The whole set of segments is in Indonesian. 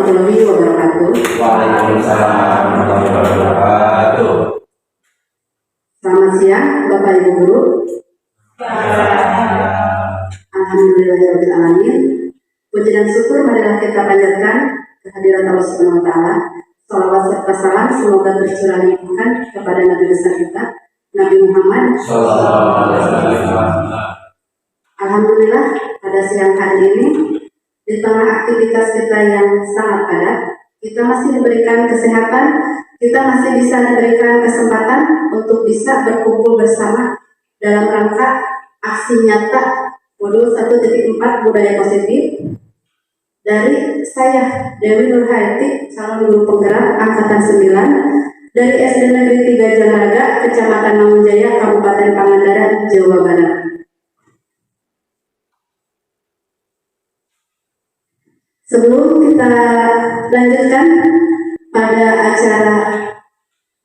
warahmatullahi wabarakatuh. Waalaikumsalam warahmatullahi wabarakatuh. Selamat siang Bapak Ibu Guru. Alhamdulillahirabbil alamin. Puji dan syukur marilah kita panjatkan kehadiran Allah Subhanahu wa taala. Salawat serta salam semoga tercurah limpahkan kepada Nabi besar kita, Nabi Muhammad sallallahu alaihi wasallam. Alhamdulillah pada siang hari ini di tengah aktivitas kita yang sangat padat, kita masih diberikan kesehatan, kita masih bisa diberikan kesempatan untuk bisa berkumpul bersama dalam rangka aksi nyata modul 1.4 budaya positif dari saya Dewi Nurhayati, calon guru penggerak angkatan 9 dari SD Negeri 3 Jalaga, Kecamatan Mangunjaya, Kabupaten Pangandaran, Jawa Barat. Sebelum kita lanjutkan pada acara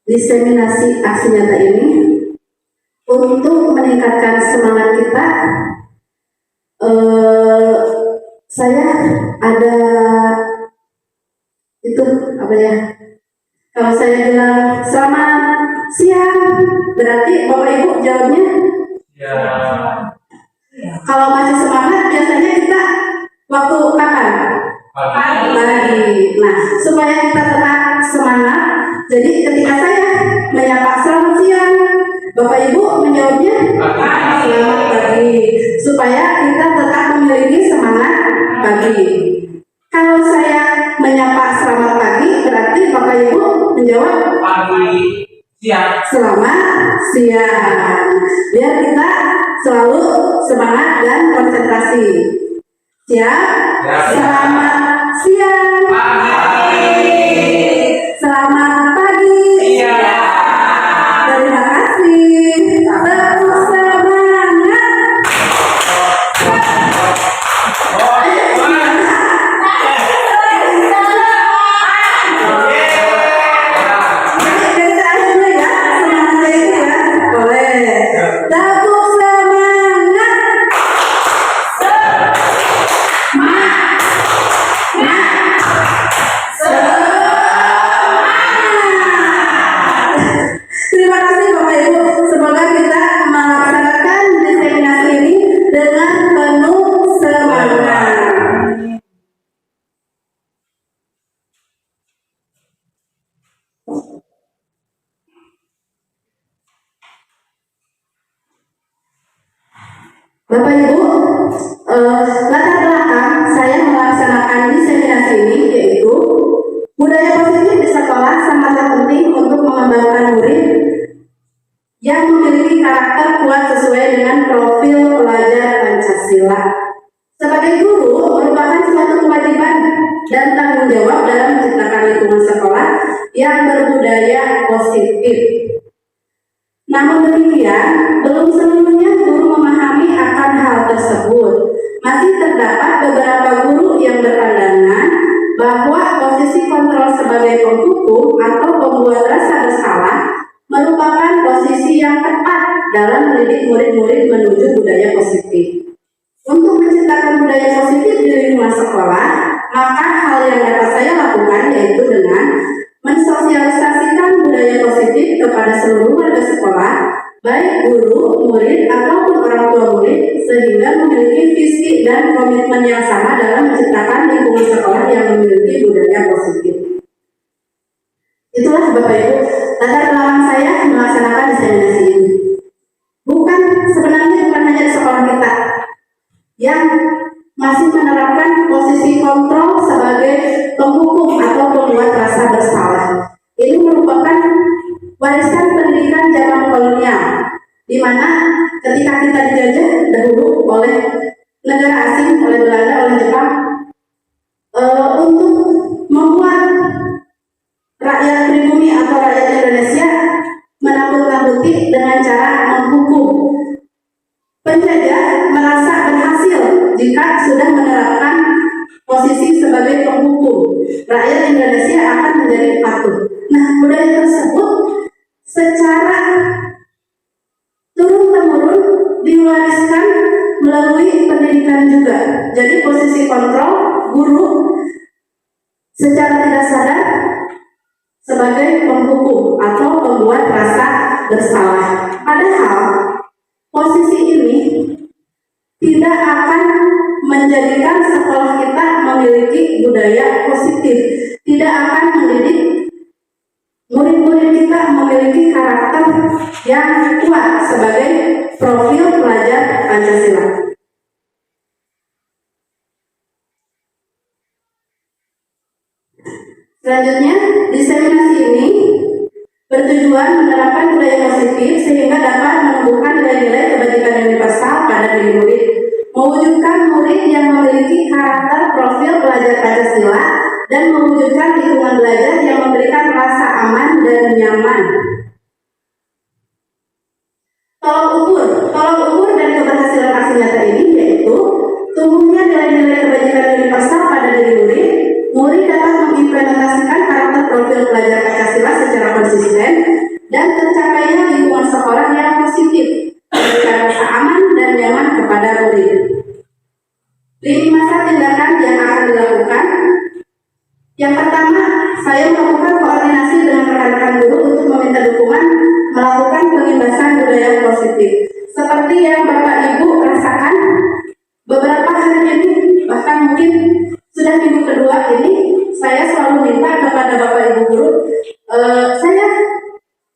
diseminasi aksi nyata ini, untuk meningkatkan semangat kita, saya ada itu apa ya? Kalau saya bilang selamat siang, berarti Bapak Ibu jawabnya? Ya. Kalau masih semangat, biasanya kita waktu kapan? Pagi. Nah, supaya kita tetap semangat, jadi ketika saya menyapa selamat siang, Bapak Ibu menjawabnya selamat pagi, supaya kita tetap memiliki semangat pagi. Kalau saya menyapa selamat pagi, berarti Bapak Ibu menjawab pagi, siang, selamat siang. Biar kita selalu semangat dan konsentrasi. Siap? Selamat siang. Pagi. Selamat pagi. Siang. Terima kasih. Tepuk semangat. Bapak Ibu, latar belakang saya melaksanakan diseminasi ini yaitu budaya positif di sekolah sangatlah penting untuk mengembangkan murid yang memiliki karakter kuat sesuai dengan profil pelajar Pancasila. Sebagai guru merupakan suatu kewajiban dan tanggung jawab dalam menciptakan lingkungan sekolah yang berbudaya positif. Namun demikian, belum seluruhnya guru memahami akan hal tersebut. Masih terdapat beberapa guru yang berpandangan bahwa posisi kontrol sebagai penghukum atau pembuat rasa bersalah merupakan posisi yang tepat dalam mendidik murid-murid menuju budaya positif. Untuk menciptakan budaya positif di lingkungan sekolah, maka hal yang dapat saya lakukan yaitu dengan mensosialisasikan budaya positif kepada seluruh warga sekolah, baik guru, murid, ataupun orang tua murid, sehingga memiliki visi dan komitmen yang sama dalam menciptakan lingkungan sekolah yang memiliki budaya positif. Itulah Bapak Ibu, latar belakang saya melaksanakan diseminasi ini. Sebenarnya bukan hanya di sekolah kita yang masih menerapkan posisi kontrol sebagai penghukum atau pembuat rasa bersalah. Ini merupakan warisan pendidikan zaman kolonial, di mana ketika kita dijajah dahulu oleh negara asing, oleh Belanda, oleh Jepang, untuk membuat rakyat pribumi atau rakyat Indonesia menakut-nakuti dengan cara menghukum. Penjajah merasa berhasil jika sudah menerapkan posisi sebagai penghukum. Rakyat Indonesia akan menjadi patuh. Nah, budaya tersebut secara turun-temurun diwariskan melalui pendidikan juga. Jadi posisi kontrol guru secara tidak sadar sebagai penghukum atau pembuat rasa bersalah. Padahal posisi ini tidak akan menjadikan sekolah kita memiliki budaya positif, tidak akan mendidik murid-murid kita memiliki karakter yang kuat sebagai profil pelajar Pancasila. Selanjutnya, diseminasi ini bertujuan menerapkan budaya positif sehingga dapat menumbuhkan nilai-nilai kebajikan universal pada diri murid, mewujudkan murid yang memiliki karakter profil pelajar Pancasila, dan mewujudkan lingkungan belajar yang memberikan rasa aman dan nyaman. Tolok ukur dan keberhasilan aksi nyata ini yaitu tumbuhnya nilai-nilai kebajikan universal pada diri murid. Murid dapat mengimplementasikan karakter profil pelajar Pancasila secara konsisten dan tercapainya lingkungan sekolah yang positif, memberikan rasa aman dan nyaman kepada murid. Lini masa tindakan yang akan dilakukan. Yang pertama, saya melakukan koordinasi dengan rekan-rekan guru untuk meminta dukungan melakukan pengembasan budaya positif. Seperti yang Bapak Ibu rasakan beberapa hari ini, bahkan mungkin sudah minggu kedua ini, saya selalu minta kepada Bapak Ibu guru, saya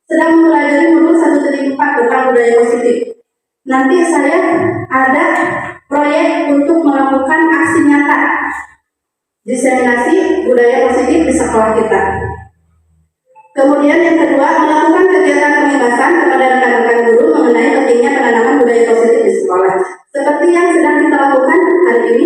sedang mempelajari modul 1.4 tentang budaya positif. Nanti saya ada proyek untuk melakukan aksi nyata diseminasi budaya positif di sekolah kita. Kemudian yang kedua, melakukan kegiatan pengembasan kepada rekan-rekan guru mengenai pentingnya penanaman budaya positif di sekolah, seperti yang sedang kita lakukan hari ini.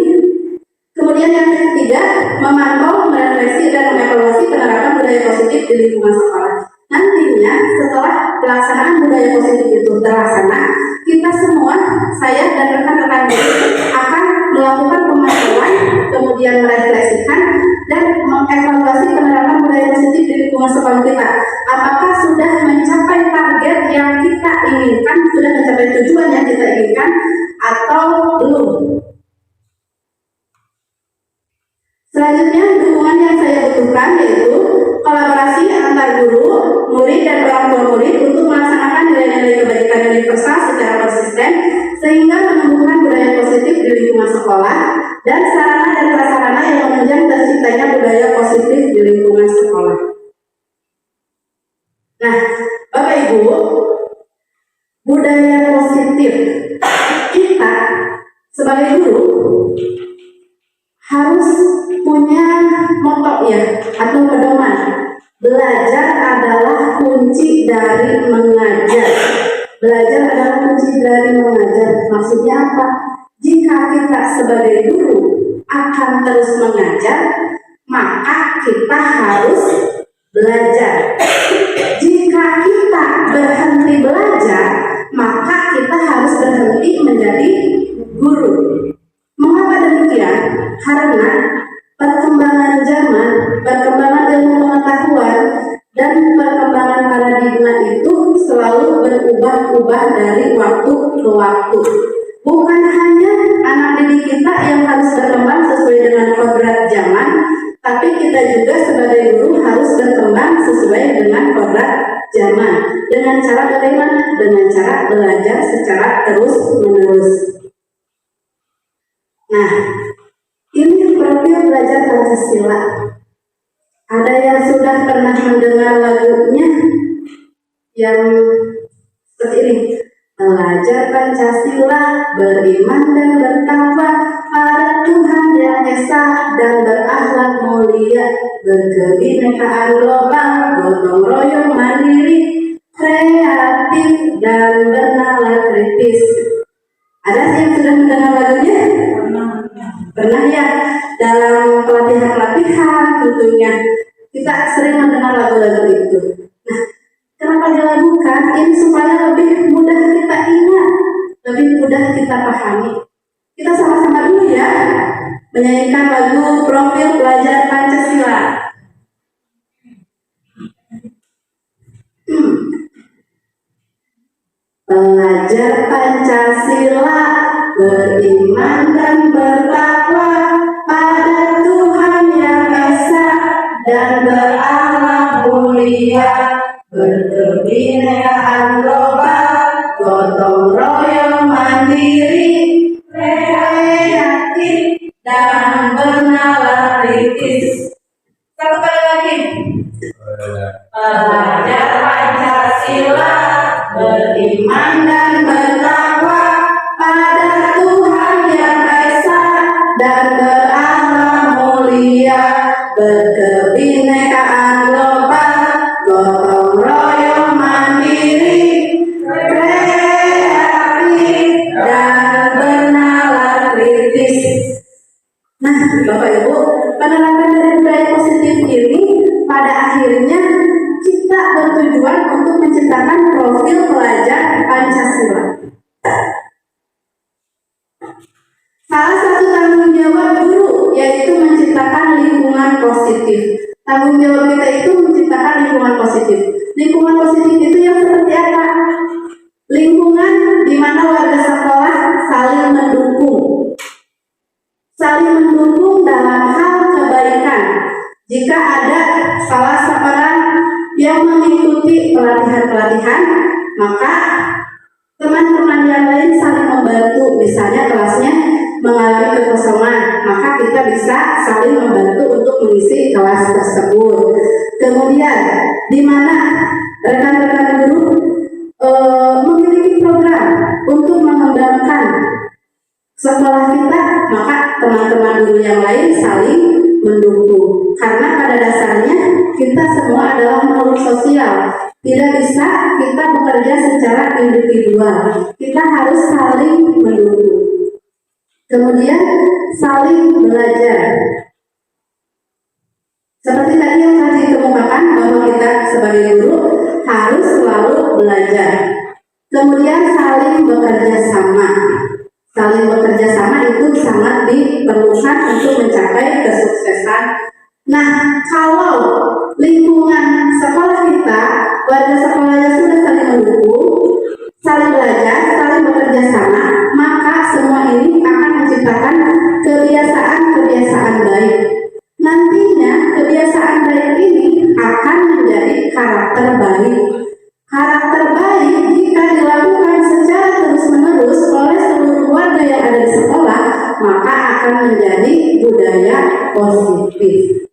Kemudian yang ketiga, memantau, merefleksi, dan mengevaluasi penerapan budaya positif di lingkungan sekolah. Nantinya setelah pelaksanaan budaya positif itu terlaksana, kita semua, saya dan rekan-rekan guru akan melakukan pemantauan, kemudian merefleksikan dan mengevaluasi penerapan budaya positif di lingkungan sekolah kita. Apakah sudah mencapai target yang kita inginkan, sudah mencapai tujuan yang kita inginkan, atau belum? Selanjutnya, dukungan yang saya butuhkan yaitu kolaborasi antar guru, murid, dan orang tua murid untuk melaksanakan nilai-nilai kebajikan universal secara konsisten sehingga menumbuhkan budaya positif di lingkungan sekolah dan sarana dan prasarana yang menunjang terciptanya budaya positif di lingkungan sekolah. Nah, Bapak Ibu, budaya positif kita sebagai guru harus punya moto ya, atau pedoman. Belajar adalah kunci dari mengajar. Belajar adalah kunci dari mengajar. Maksudnya apa? Jika kita sebagai guru akan terus mengajar, maka kita harus belajar. Jika kita berhenti belajar, maka kita harus berhenti menjadi guru. Mengapa demikian? Karena perkembangan zaman, perkembangan ilmu pengetahuan, dan perkembangan paradigma itu selalu berubah-ubah dari waktu ke waktu. Bukan hanya anak didik kita yang harus berkembang sesuai dengan kodrat zaman, tapi kita juga sebagai guru harus berkembang sesuai dengan kodrat zaman. Dengan cara bagaimana? Dengan cara belajar secara terus-menerus. Nah, ini profil belajar Pancasila. Ada yang sudah pernah mendengar lagunya yang seperti ini. Belajar Pancasila, beriman dan bertakwa pada Tuhan yang Esa dan berakhlak mulia, berkebinekaan global, gotong royong mandiri, kreatif dan bernalar kritis. Ada yang sudah mendengar lagunya? Pernah ya, dalam pelatihan-pelatihan tentunya kita sering mendengar lagu-lagu itu. Nah, kenapa dilakukan? Ini supaya lebih mudah kita ingat, lebih mudah kita pahami. Kita sama-sama dulu ya, menyanyikan lagu Profil Pelajar Pancasila. Belajar Pancasila, beriman dan bertakwa pada Tuhan yang Esa Bapak Ibu, penerapan dari budaya positif ini pada akhirnya kita bertujuan untuk menciptakan profil pelajar Pancasila. Salah satu tanggung jawab guru yaitu menciptakan lingkungan positif. Tanggung jawab kita itu menciptakan lingkungan positif. Lingkungan positif itu yang seperti apa? Lingkungan di mana warga sekolah saling mendukung. Saling mendukung dalam hal kebaikan. Jika ada salah seorang yang mengikuti pelatihan-pelatihan, maka teman-teman yang lain saling membantu. Misalnya kelasnya mengalami kekosongan, maka kita bisa saling membantu untuk mengisi kelas tersebut. Kemudian, di mana rekan-rekan guru memiliki program untuk mengembangkan sekolah kita, maka teman-teman guru yang lain saling mendukung. Karena pada dasarnya kita semua adalah makhluk sosial. Tidak bisa kita bekerja secara individual. Kita harus saling mendukung. Kemudian saling belajar. Seperti tadi yang tadi dikemukakan bahwa kita sebagai guru harus selalu belajar. Kemudian saling bekerja sama. Saling bekerja sama itu sangat diperlukan untuk mencapai kesuksesan. Nah, kalau lingkungan sekolah kita, warga sekolahnya sudah saling mendukung, saling belajar, saling bekerja sama, maka semua ini akan menciptakan kebiasaan-kebiasaan baik. Nantinya kebiasaan baik ini akan menjadi karakter baik. Karakter baik jika dilakukan secara terus-menerus oleh seluruh warga yang ada di sekolah, maka akan menjadi budaya positif.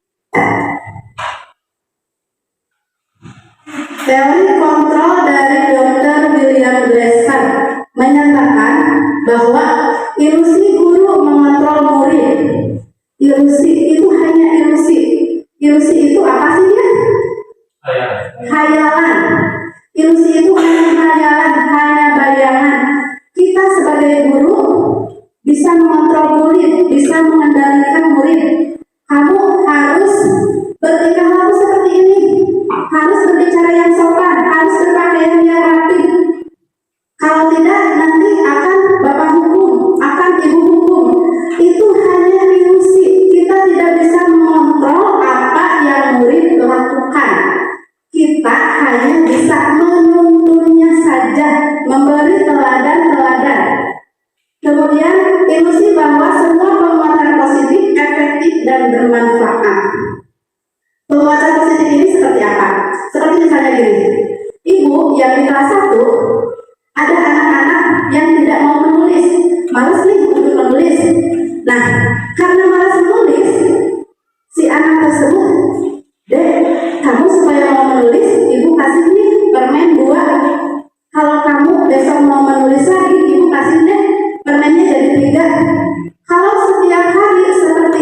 Teori kontrol dari Dr. William Glasser menyatakan bahwa ilusi guru mengontrol murid. Ilusi itu hanya ilusi. Ilusi itu apa sih ya? Hayalan. Ilusi itu hanya hayalan, hanya bayangan. Kita sebagai guru bisa mengontrol murid, bisa mengendalikan murid. Kamu harus bertingkah laku seperti ini, harus berbicara yang sopan, harus berpakaian yang rapi. Kalau tidak, nanti akan bapak hukum, akan ibu hukum. Itu hanya ilusi. Kita tidak bisa mengontrol apa yang murid lakukan. Kita hanya bisa menuntunnya saja, memberi teladan-teladan. Kemudian ilusi bahwa semua penguatan positif, efektif, dan bermanfaat. Penguatan positif ini seperti apa? Seperti misalnya gini, ibu yang di kelas 1, ada anak-anak yang tidak mau menulis, malas nih untuk menulis. Nah, karena malas menulis, si anak tersebut, Dek, kamu supaya mau menulis, ibu kasih nih permen 2. Kalau kamu besok mau menulis lagi, ibu kasih deh permennya jadi 3. Kalau setiap hari seperti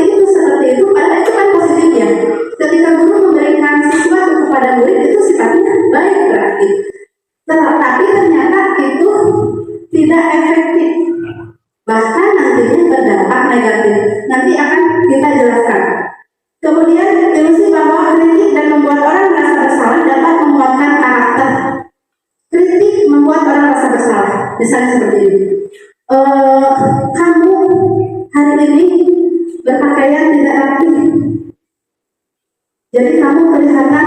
itu, padahal itu kan positif ya. Ketika guru memberikan sesuatu kepada murid, itu sifatnya baik berarti. Tetapi ternyata itu tidak efektif. Bahkan nantinya berdampak negatif. Nanti akan kita jelaskan. Kemudian ilusi bahwa kritik dan membuat orang merasa bersalah dapat menguatkan karakter. Kritik membuat orang merasa bersalah. Misalnya seperti ini. Kamu hari ini berpakaian tidak rapi. Jadi kamu kelihatan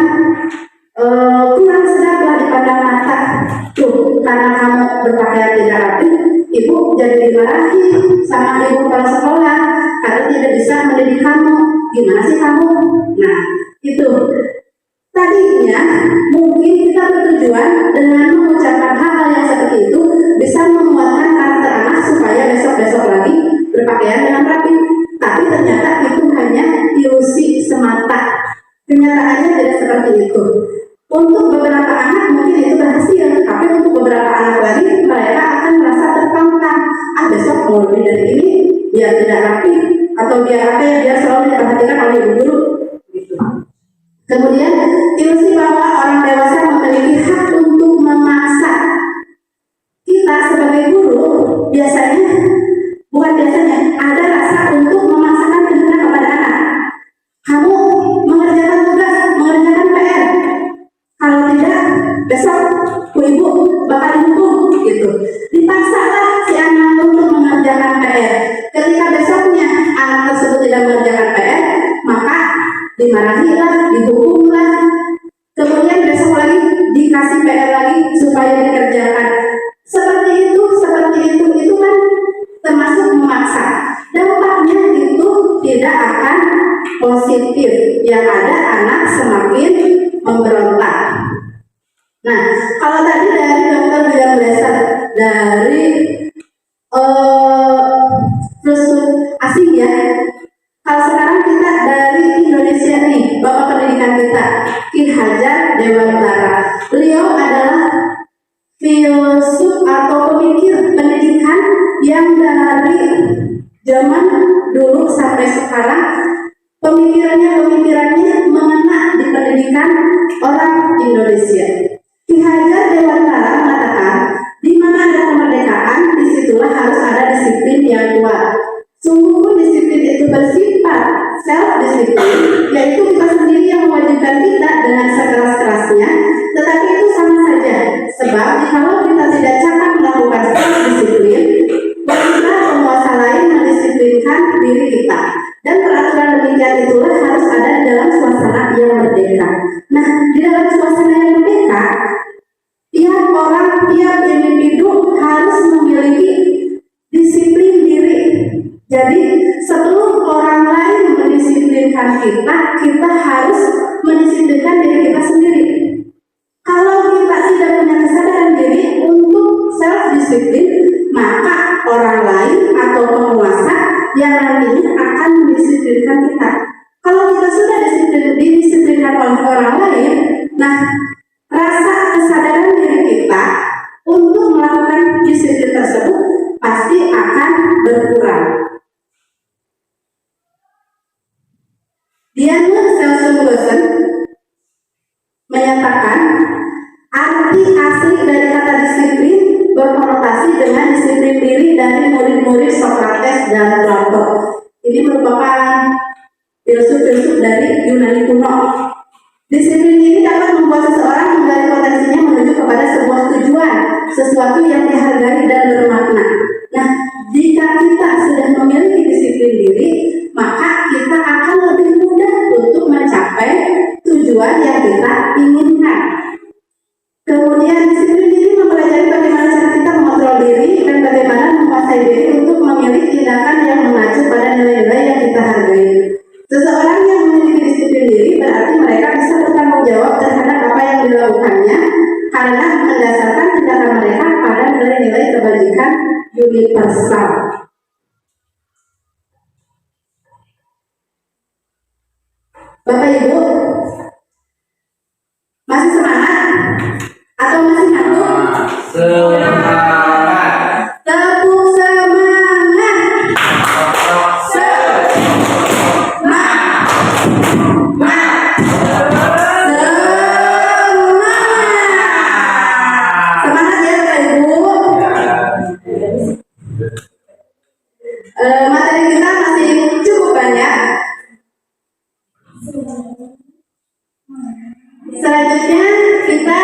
kurang sedap lah dipandang mata. Tuh, karena kamu berpakaian tidak rapi, ibu jadi dimarahi sama ibu kepala sekolah karena tidak bisa mendidik kamu. Gimana sih kamu? Nah, itu tadinya mungkin kita bertujuan dengan mengucapkan hal-hal yang seperti itu bisa menguatkan karakter anak supaya besok-besok lagi berpakaian dengan rapi. Tapi ternyata itu hanya ilusi semata. Kenyataannya tidak seperti itu. Untuk beberapa anak mungkin itu berhasil, tapi untuk beberapa anak lagi mereka akan merasa tertantang. Besok mau lebih dari ini, biar tidak rapi, atau biar apa ya, biar selalu diperhatikan oleh ibu guru. Gitu. Kemudian ilusi bahwa orang dewasa memiliki hak untuk memaksa. Kita sebagai guru biasanya, bukan biasanya, ada rasa untuk memaksakan kehendak dimarahi lah, dihukum lah, kemudian besok lagi dikasih PR lagi supaya dikerjakan. Seperti itu kan termasuk memaksa. Dampaknya itu tidak akan positif, yang ada anak semakin memberontak. Nah, kalau tadi dari dokter bilang dasar dari asing ya, kalau sekarang kita dari Indonesia nih, Bapak pendidikan kita, Ki Hajar Dewantara. Beliau adalah filsuf atau pemikir pendidikan yang dari zaman dulu sampai sekarang pemikirannya mengena di pendidikan orang Indonesia. Ki Hajar Dewantara mengatakan, di mana ada kemerdekaan, disitulah harus ada disiplin yang kuat. Sungguh disiplin itu bersifat self-disiplin, yaitu kita sendiri yang mewajibkan kita dengan sekeras-kerasnya, tetapi itu sama saja. Sebab kalau kita tidak cakap melakukan self-disiplin, barulah penguasa lain mendisiplinkan diri kita. Dan peraturan demikian itulah harus ada di dalam suasana yang merdeka. Nah, di dalam suasana yang merdeka, tiap orang, tiap individu harus memiliki disiplin diri. Jadi sebelum orang lain mendisiplinkan kita, kita harus mendisiplinkan diri kita sendiri. Kalau kita tidak punya kesadaran diri untuk self-disiplin, maka orang lain atau penguasa yang nantinya akan mendisiplinkan kita. Kalau kita sudah didisiplinkan oleh orang lain, nah rasa kesadaran diri kita untuk melakukan disiplin tersebut pasti akan berkurang. Diana Selson menyatakan arti asli dari kata disiplin berkonotasi dengan disiplin diri dari murid-murid Socrates dan Plato. Ini merupakan filsuf-filsuf dari Yunani kuno. Disiplin ini dapat membuat seseorang menggali potensinya menuju kepada sebuah tujuan, sesuatu yang dihargai dan bermakna. Nah, jika kita sudah memiliki disiplin diri, maka kita akan lebih mudah untuk mencapai tujuan yang kita inginkan. Kemudian disiplin diri mempelajari bagaimana cara kita mengontrol diri dan bagaimana menguasai diri untuk memilih tindakan yang mengacu pada nilai-nilai yang kita hargai. Seseorang yang memiliki disiplin diri berarti mereka bisa bertanggung jawab terhadap apa yang dilakukannya karena mendasarkan tindakan mereka pada nilai-nilai kebajikan universal. Bapak Ibu, masih semangat atau masih ngantuk? Semangat. Tepuk semangat. Semangat ya Bapak Ibu. Materi kita masih cukup banyak. Selanjutnya kita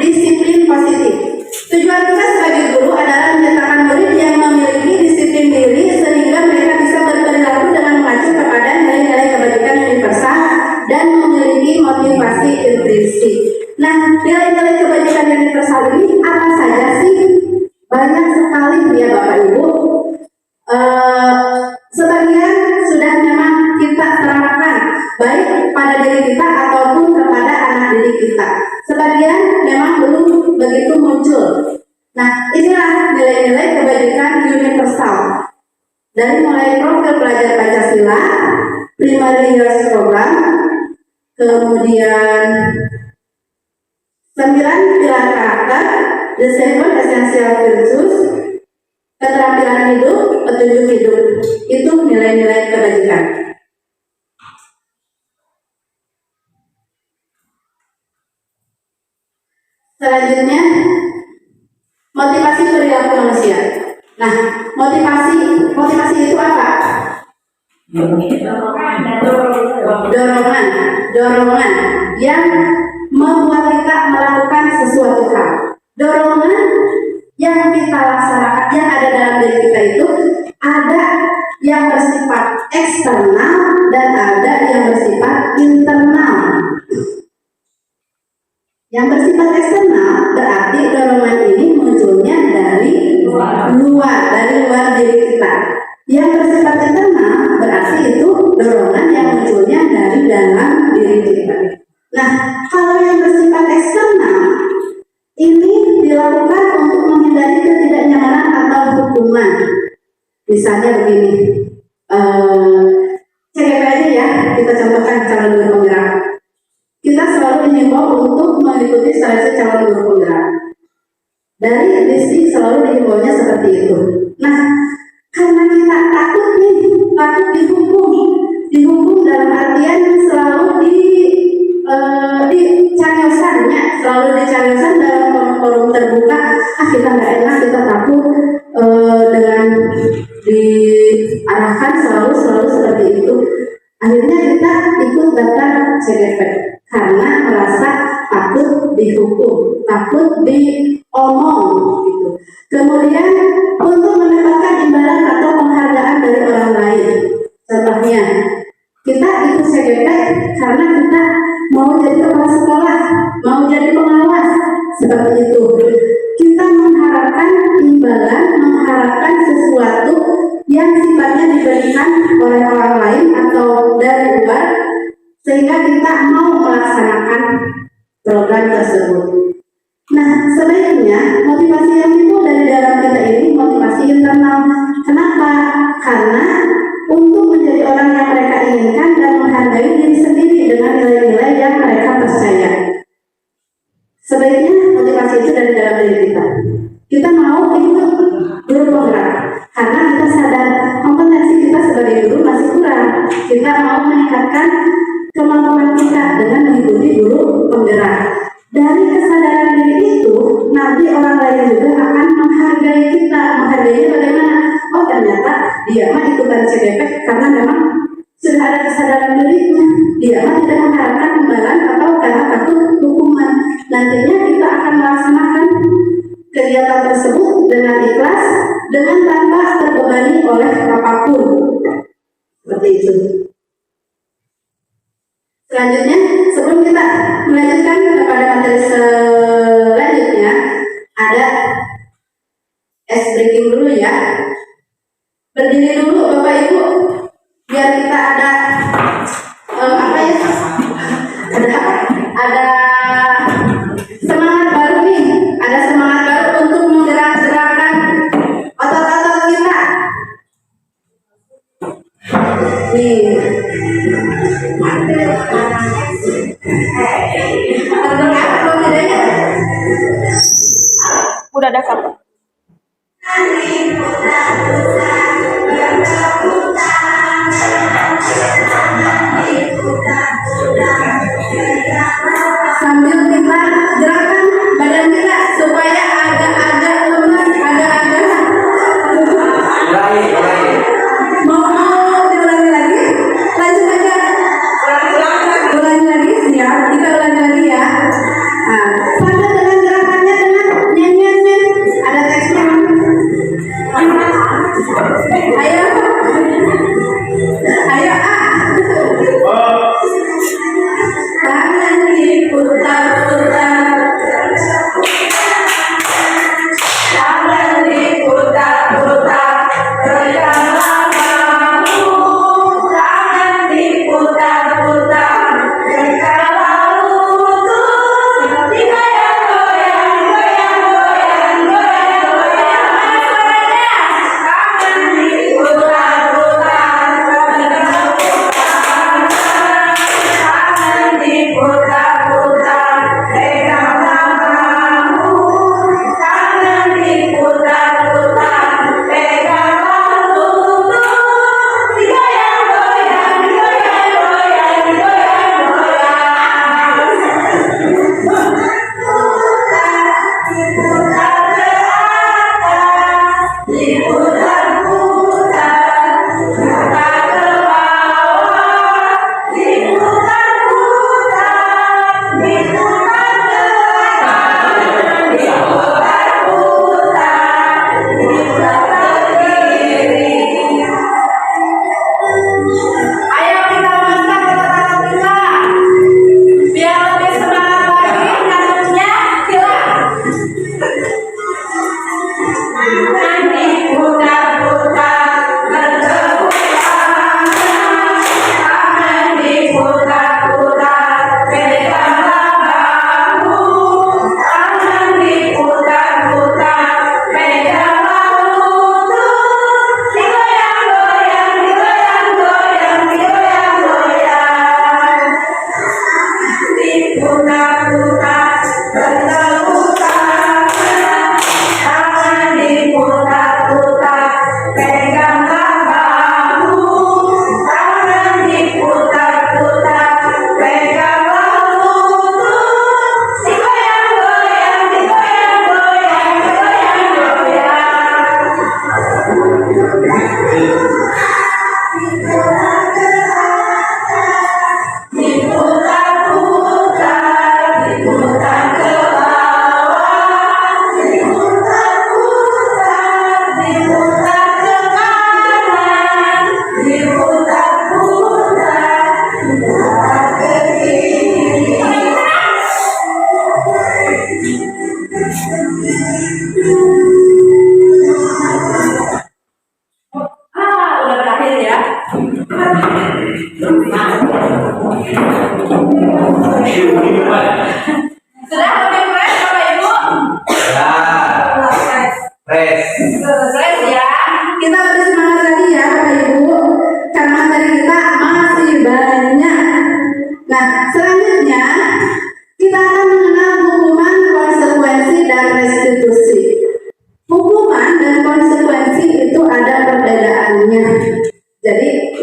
disiplin positif. Tujuan kita sebagai guru adalah menciptakan murid yang memiliki disiplin diri sehingga mereka bisa berperilaku dengan mengacu kepada nilai-nilai kebajikan universal dan memiliki motivasi intrinsik. Nah, nilai-nilai kebajikan universal ini apa saja sih? Banyak sekali ya Bapak Ibu. Sebagian sudah memang kita terapkan baik pada diri kita ataupun kepada anak didik kita. Sebagian memang belum begitu muncul. Nah, inilah nilai-nilai kebajikan universal. Dari mulai profil pelajar Pancasila, Primary Years Program, kemudian 9 pilar karakter, The 7 Essential Virtues, keterampilan hidup, petunjuk hidup. Itu nilai-nilai kebajikan. Selanjutnya, motivasi perilaku manusia. Nah, motivasi itu apa? Dorongan yang membuat kita melakukan sesuatu hal. Dorongan yang kita laksanakan, yang ada dalam diri kita itu ada yang bersifat eksternal dan ada yang bersifat internal. Yang bersifat eksternal berarti dorongan ini munculnya dari luar diri kita. Yang bersifat internal berarti itu dorongan yang munculnya dari dalam diri kita. Nah, kalau yang bersifat eksternal ini dilakukan untuk menghindari ketidaknyamanan atau hukuman. Misalnya begini, CGP aja ya, kita contohkan calon guru penggerak. Kita selalu dihimbau untuk mengikuti seleksi calon guru penggerak. Dari distrik selalu dihimbaunya seperti itu. Nah, karena kita takut dihukum dalam artian selalu selalu dicarioskan dalam forum terbuka. Kita nggak enak, kita takut dengan diarahkan selalu seperti itu. Akhirnya kita ikut daftar CGP karena merasa takut dihukum, takut diomong gitu. Kemudian untuk mendapatkan imbalan atau penghargaan dari orang lain. Contohnya, kita ikut CGP karena kita mau jadi kepala sekolah, mau jadi pengawas, seperti itu. Kita mengharapkan imbalan, mengharapkan sesuatu yang sifatnya diberikan oleh orang lain atau dari luar, sehingga kita mau melaksanakan program tersebut. Nah, sebaiknya motivasi yang itu dari dalam kita ini motivasi internal. Kenapa? Karena untuk menjadi orang yang mereka inginkan dan menghargai diri sendiri dengan nilai-nilai yang mereka percaya. Sebaiknya motivasi itu dari dalam diri kita. Kita mau ikut guru penggerak karena kita sadar kompetensi kita sebagai guru masih kurang. Kita mau meningkatkan kemampuan kita dengan mengikuti guru penggerak. Dari kesadaran diri itu, nanti orang lain juga akan menghargai kita. Menghargainya bagaimana? Oh, ternyata dia mah ikutan CGP karena memang sudah ada kesadaran dirinya. Dia mah tidak mengharapkan imbalan atau karena takut hukuman. Nantinya kita akan melaksanakan kegiatan tersebut dengan ikhlas, dengan tanpa terbebani oleh apapun. Seperti itu. Selanjutnya, sebelum kita melanjutkan kepada materi selanjutnya, ada ice breaking dulu ya. Berdiri dulu Bapak Ibu, biar kita ada ada semangat baru nih, ada semangat baru untuk menggerak-gerakkan otot-otot kita. Nih. Udah ada kapan? Sambil kita gerakan badan kita supaya agak-agak lemas, agak-agak mau diulangi lagi, lanjut aja, ulangi lagi, siap, kita ulangi lagi ya. Nah, sambil dengan gerakannya dengan nyanyiannya ada teksnya. Ayo tangan diputar-putar, tangan diputar-putar, reganglah bahu, tangan diputar-putar, reganglah lutut, digoyang-goyang, goyang-goyang, goyang-goyang, tangan diputar-putar.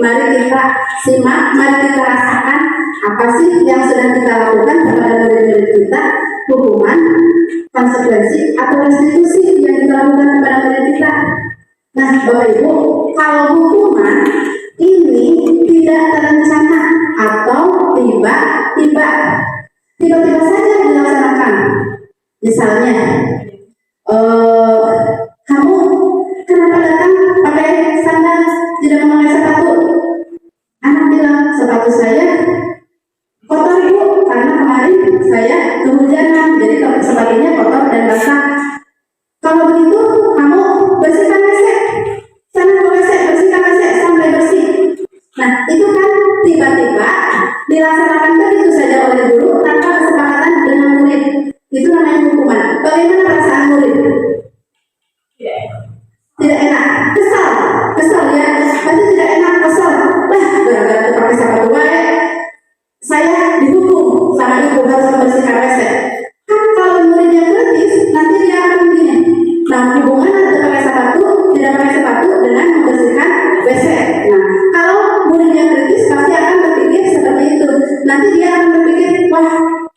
Mari kita simak, mari kita rasakan apa sih yang sudah kita lakukan kepada murid-murid kita, hukuman, konsekuensi, atau restitusi yang kita lakukan kepada murid kita. Nah, Bapak Ibu, kalau hukuman ini tidak terencana atau tiba-tiba saja dilaksanakan. Misalnya, kamu kenapa datang pakai sandal, tidak memakai sepatu? Anak bilang, sepatu saya kotor ibu, karena kemarin saya kehujanan, jadi sepatunya kotor dan basah. Kalau begitu, kamu bersihkan WC, sana ke WC, bersihkan WC sampai bersih. Nah, itu kan tiba-tiba dilaksanakan begitu saja oleh guru tanpa kesepakatan dengan murid. Itu namanya hukuman. Bagaimana perasaan murid? Tidak enak, kesal ya. Pasti tidak enak, kesal. Gara-gara pakai sepatu baik, saya dihukum sama ibu harus membersihkan WC. Kan kalau muridnya kritis, nanti dia akan begini. Nah, hubungan antara pakai sepatu, tidak pakai sepatu dengan membersihkan WC. Nah, kalau muridnya kritis pasti akan berpikir seperti itu. Nanti dia akan berpikir, wah,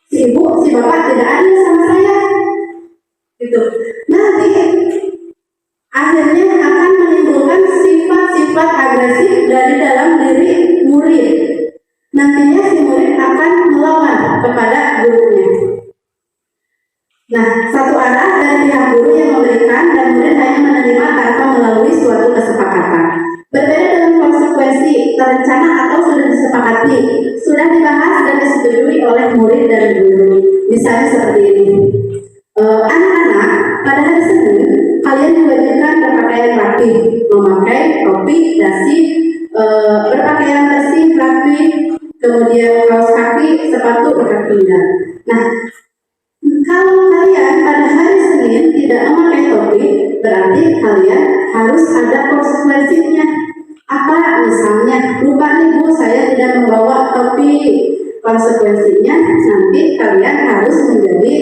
si ibu, si bapak tidak adil sama saya. Gitu. Nanti akhirnya akan menimbulkan sifat-sifat agresif dari dalam diri murid. Nantinya si murid akan melawan kepada gurunya. Nah, satu arah dari pihak guru yang memberikan dan murid hanya menerima tanpa melalui suatu kesepakatan. Berbeda dengan konsekuensi terencana atau sudah disepakati, sudah dibahas dan disetujui oleh murid dan guru. Misalnya seperti ini. Anak-anak, pada hari Senin kalian diwajibkan berpakaian rapi, memakai topi, dasi, berpakaian bersih, rapi, kemudian kaos kaki, sepatu, ikat pinggang. Nah, kalau kalian pada hari Senin tidak memakai topi, berarti kalian harus ada konsekuensinya. Apa misalnya, lupa nih Bu, saya tidak membawa topi. Konsekuensinya nanti kalian harus menjadi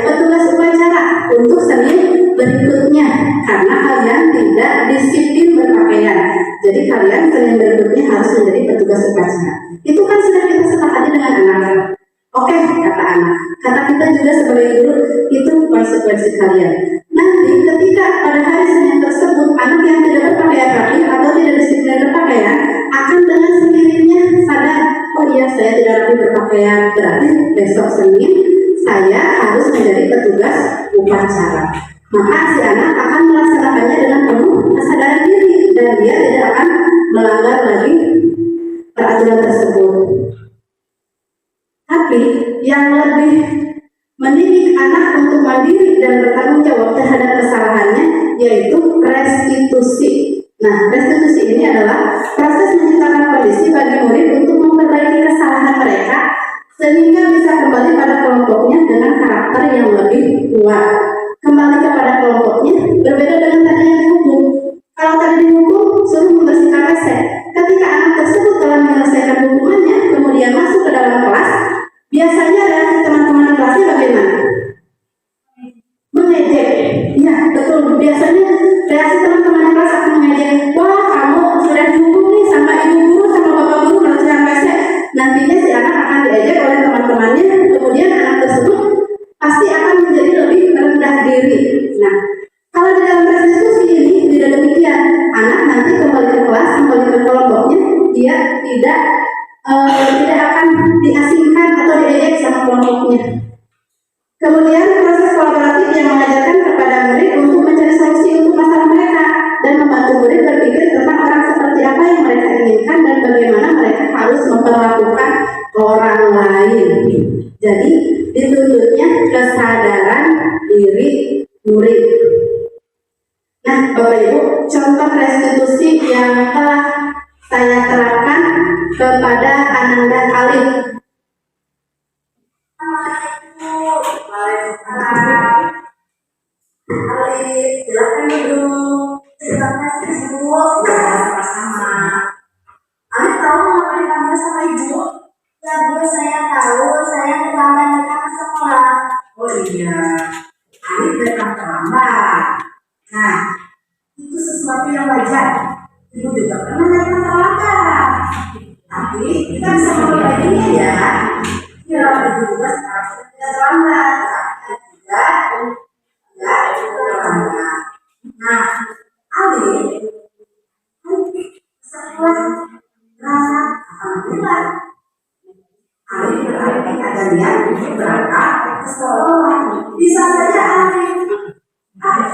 petugas upacara untuk Senin berikutnya karena kalian tidak disiplin berpakaian. Jadi kalian Senin berikutnya harus menjadi petugas upacara. Itu kan sudah kita sepakati dengan anak. Oke, kata anak. Kata kita juga sebagai guru, itu konsekuensi kalian. Nanti ketika pada hari Senin tersebut anak yang tidak berpakaian rapi atau tidak disiplin berpakaian akan dengan sendirinya sadar, oh iya saya tidak rapi berpakaian, berarti besok Senin saya harus menjadi petugas upacara. Maka si anak akan melaksanakannya dengan penuh kesadaran diri dan dia tidak akan melanggar lagi peraturan tersebut. Tapi yang lebih mendidik anak untuk mandiri dan bertanggung jawab terhadap kesalahannya yaitu restitusi. Nah, restitusi ini adalah proses menciptakan kondisi bagi murid untuk memperbaiki kesalahan mereka sehingga bisa kembali pada kelompoknya dengan karakter yang lebih kuat. Kembali kepada kelompoknya berbeda dengan tadi yang dihukum. Kalau tadi dihukum suruh membersihkan WC, ketika anak tersebut telah menyelesaikan hukumannya kemudian masuk ke dalam kelas, biasanya reaksi teman-teman di kelasnya bagaimana? Mengejek. Ya, betul. Biasanya reaksi teman-teman di kelas akan mengejek. Wah, kamu sudah dihukum nih sama ibu guru, sama bapak guru membersihkan WC. Nantinya si anak akan diejek oleh teman-temannya, kemudian anak tersebut pasti akan menjadi lebih rendah diri. Nah, kalau di dalam restitusi ini tidak demikian. Anak nanti kembali ke kelas, kembali ke kelompoknya, dia tidak akan diasingkan atau diejek sama kelompoknya. Kemudian proses kolaboratif yang mengajarkan kepada murid untuk mencari solusi untuk masalah mereka dan membantu murid berpikir tentang orang seperti apa yang mereka inginkan dan bagaimana mereka harus memperlakukan orang lain. Jadi dituntutnya kesadaran diri murid. Nah, Bapak Ibu, contoh restitusi yang telah saya terapkan kepada Anang dan Alif. Alif, silakan duduk. Terima kasih Bu. Ya, sama-sama. Alif tahu mengapa dipanggil sama Ibu? Ya Bu, saya tahu. Saya terlambat datang ke sekolah. Oh iya, Alif datang terlambat. Nah, itu sesuatu yang wajar. Ibu juga pernah datang terlambat. Tapi kita bisa memperbaikinya ya. Ya, ibu juga sekarang sudah tidak terlambat. Tidak, terlambat. Nah, Alif, setelah rasa alhamdulillah, Alif berarti ada niat berangkat ke sekolah. Bisa saja Alif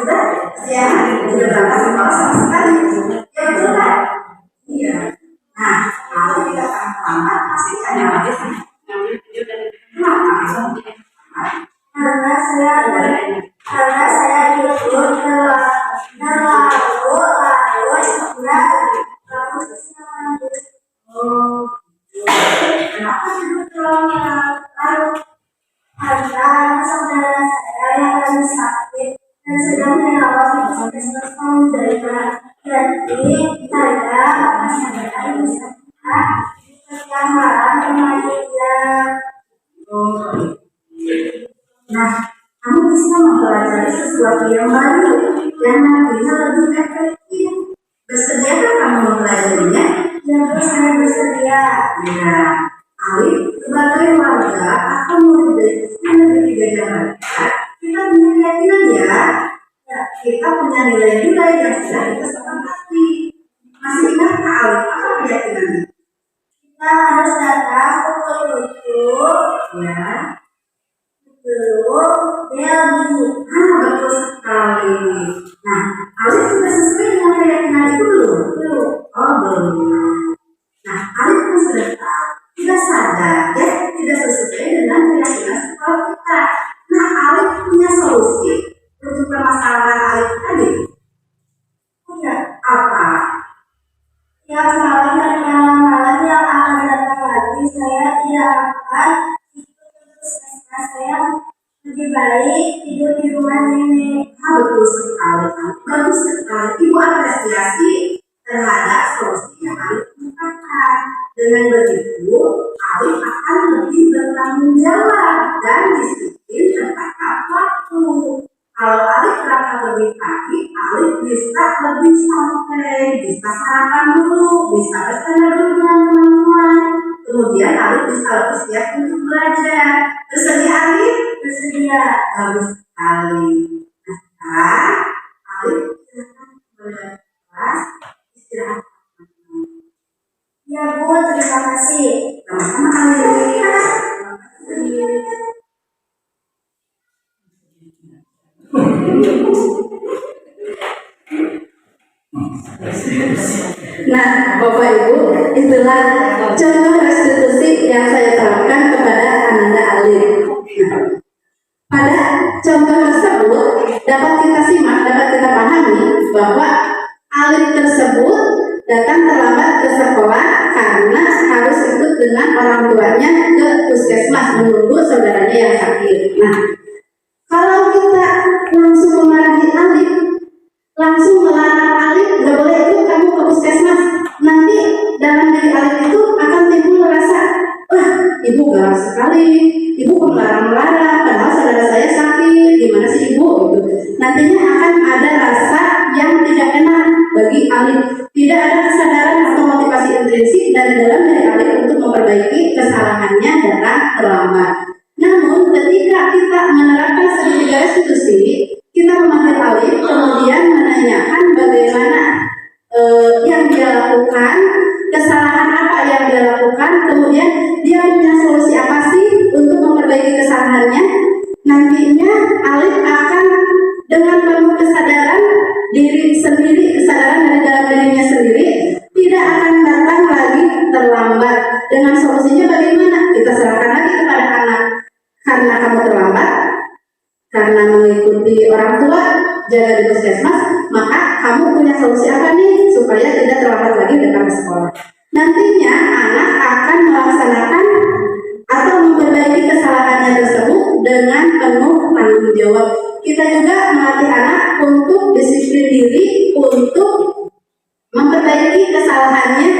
sudah siang sudah berangkat sekolah sama sekali. Ya betul kan? Iya. Nah, kalau kita akan terlambat masih ada lagi. Kenapa? Karena saya ikut kenapa ikut karena saudara saya yang lagi sakit dan sedang dirawat di puskesmas Saudara. Jadi saya akan saudara bisa setiap malam memanggilnya. Nah, kamu bisa mempelajari sesuatu yang baru yang nantinya lebih efektif. Bersediakah kamu mempelajarinya? Ya, saya bersedia. Ya, Alif sebagai warga akan memiliki kebijakan. Kita punya keyakinan ya. Kita punya nilai-nilai yang sudah kita sepakati. Masih ingat Alif apa keyakinannya? Kita harus datang pukul 7. Ya. Belum, dia lebih betul sekali. Nah, Alif sudah sesuai dengan keyakinan itu belum? Belum. Oh, belum. Nah, Alif pun sudah tahu. Tidak sadar, ya, tidak sesuai dengan keyakinan sekolah kita. Nah, Alif punya solusi untuk permasalahan Alif tadi. Punya apa? Ya, malam dan malam-malam yang akan datang lagi, saya tidak akan saya lebih baik tidur di rumah nenek. Betul sekali, bagus sekali. Ibu apresiasi terhadap solusi yang Alif kemukakan. Dengan begitu, Alif akan lebih bertanggung jawab dan disiplin terhadap waktu. Kalau Alif berangkat lebih pagi, Alif bisa lebih santai, bisa sarapan dulu, bisa bercanda dulu dengan teman-teman. Kemudian Alif bisa lebih siap untuk belajar. Bersedia Alif? Bersedia. Bagus sekali. Nah, sekarang Alif silakan kembali ke kelas, istirahat. Ya Bu, terima kasih. Sama-sama Alif. Nah, Bapak Ibu, itulah contoh restitusi yang saya terapkan kepada Ananda Alif. Nah, pada contoh tersebut dapat kita simak, dapat kita pahami bahwa Alif tersebut datang terlambat ke sekolah karena harus ikut dengan orang tuanya ke puskesmas menunggu saudaranya yang sakit. Nah, kalau kita langsung memarahi Alif, langsung melarang Alif, gak boleh ikut kamu ke puskesmas. Nanti dalam diri Alif itu akan timbul rasa, wah ibu galak sekali, ibu kok melarang-larang, padahal saudara saya sakit, gimana sih ibu? Gitu. Nantinya akan ada rasa yang tidak enak bagi Alif. Tidak ada kesadaran atau motivasi intrinsik dari dalam diri Alif untuk memperbaiki kesalahannya dalam terlambat. Namun ketika kita menerapkan segitiga restitusi, kita memanggil Alif, kemudian menanyakan bagaimana yang dia lakukan, kesalahan apa yang dia lakukan, kemudian dia punya solusi apa sih untuk memperbaiki kesalahannya. Nantinya Alif akan dengan penuh kesadaran diri sendiri, kesadaran dari dalam dirinya sendiri, tidak akan datang lagi terlambat. Dengan solusinya bagaimana? Kita serahkan lagi kepada anak. Karena kamu terlambat, karena mengikuti orang tua, jaga di puskesmas, maka kamu punya solusi apa nih supaya tidak terlambat lagi datang ke sekolah. Nantinya anak akan melaksanakan atau memperbaiki kesalahannya tersebut dengan penuh tanggung jawab. Kita juga melatih anak untuk disiplin diri, untuk memperbaiki kesalahannya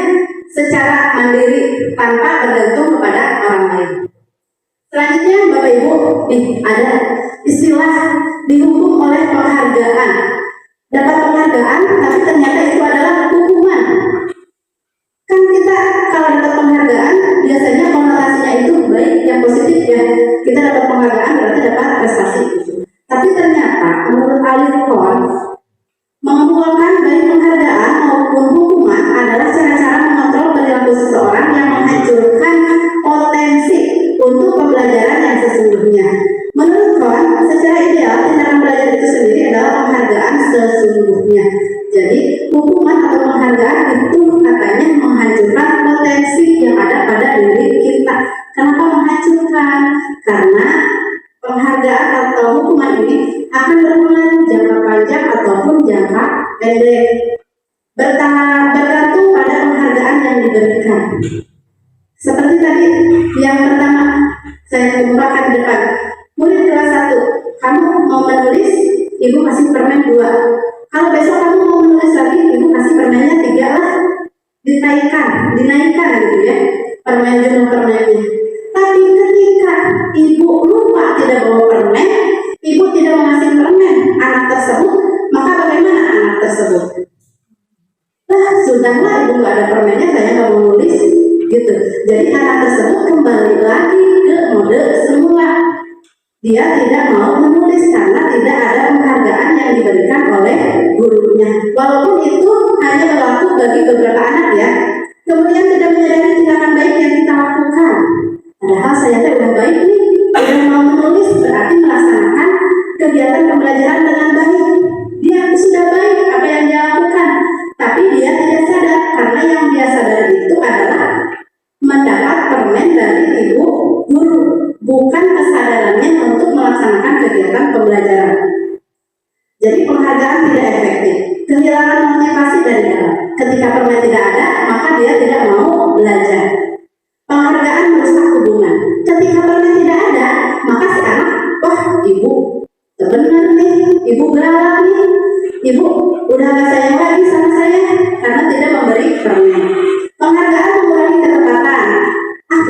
secara mandiri tanpa bergantung kepada orang lain. Selanjutnya Bapak Ibu, ada istilah dihukum oleh penghargaan. dapat penghargaan, tapi ternyata itu adalah hukuman. Kan kita kalau dapat penghargaan biasanya konotasinya itu baik, yang positif ya. Kita dapat penghargaan berarti dapat prestasi gitu. Tapi ternyata menurut ahli KON, mengumpulkan baik penghargaan maupun hukuman adalah cara-cara mengontrol perilaku seseorang yang menghancurkan potensi untuk pembelajaran yang sesungguhnya. Menurut KON, secara ideal tindakan belajar itu sendiri adalah penghargaan sesungguhnya. Jadi hukuman atau penghargaan itu katanya menghancurkan potensi yang ada pada diri kita. Kenapa menghancurkan? Karena penghargaan atau hukuman ini akan berpengaruh jangka panjang ataupun jangka pendek, bergantung pada penghargaan yang diberikan. Seperti tadi yang pertama saya kemukakan di depan, murid kelas 1, kamu mau menulis, ibu kasih permen 2. Kalau besok kamu mau menulis lagi, ibu kasih permennya 3 lah, dinaikkan gitu ya, permen jumlah permennya. Tapi ketika ibu lupa tidak bawa permen, ibu tidak mengasih permen anak tersebut, maka bagaimana anak tersebut? Sudahlah ibu nggak ada permennya, saya nggak mau nulis gitu. Jadi anak tersebut kembali lagi ke mode semula. Dia tidak mau menulis karena tidak ada penghargaan yang diberikan oleh gurunya. Walaupun itu hanya berlaku bagi beberapa anak ya. Kemudian tidak menyadari tindakan baik yang kita lakukan. Padahal saya udah baik nih, udah mau menulis, berarti melaksanakan kegiatan pembelajaran dengan baik. Dia sudah baik apa yang dia lakukan, tapi dia tidak sadar karena yang dia sadar itu adalah mendapat permen dari ibu guru, bukan kesadarannya untuk melaksanakan kegiatan pembelajaran. Jadi penghargaan tidak efektif, kehilangan motivasi dari dalam. Ketika permen tidak ada, maka dia tidak mau belajar. Penghargaan merusak hubungan. Ketika permen tidak ada, maka si anak, wah ibu benar nih, ibu galak nih, ibu udah gak sayang lagi sama saya karena tidak memberi permen. Penghargaan mengurangi ketepatan.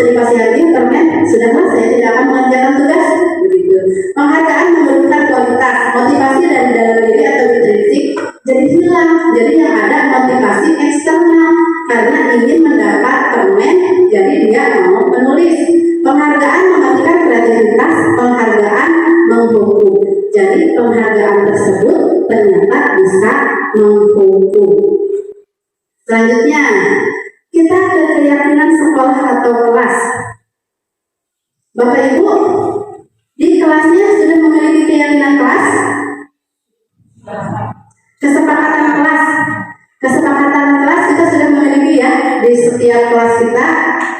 Terima kasih lagi permen, sudahlah saya tidak akan mengerjakan tugas. Begitu. Penghargaan menurunkan kualitas, motivasi dari dalam diri atau intrinsik jadi hilang. Jadi yang ada motivasi eksternal karena ingin mendapat permen, jadi dia mau menulis. Penghargaan mematikan kreativitas, penghargaan menghukum. Jadi penghargaan tersebut ternyata bisa menghukum. Selanjutnya, kita ke keyakinan sekolah atau kelas. Bapak Ibu, di kelasnya sudah memiliki keyakinan kelas? Kesepakatan kelas. Kesepakatan kelas kita sudah memiliki ya di setiap kelas kita.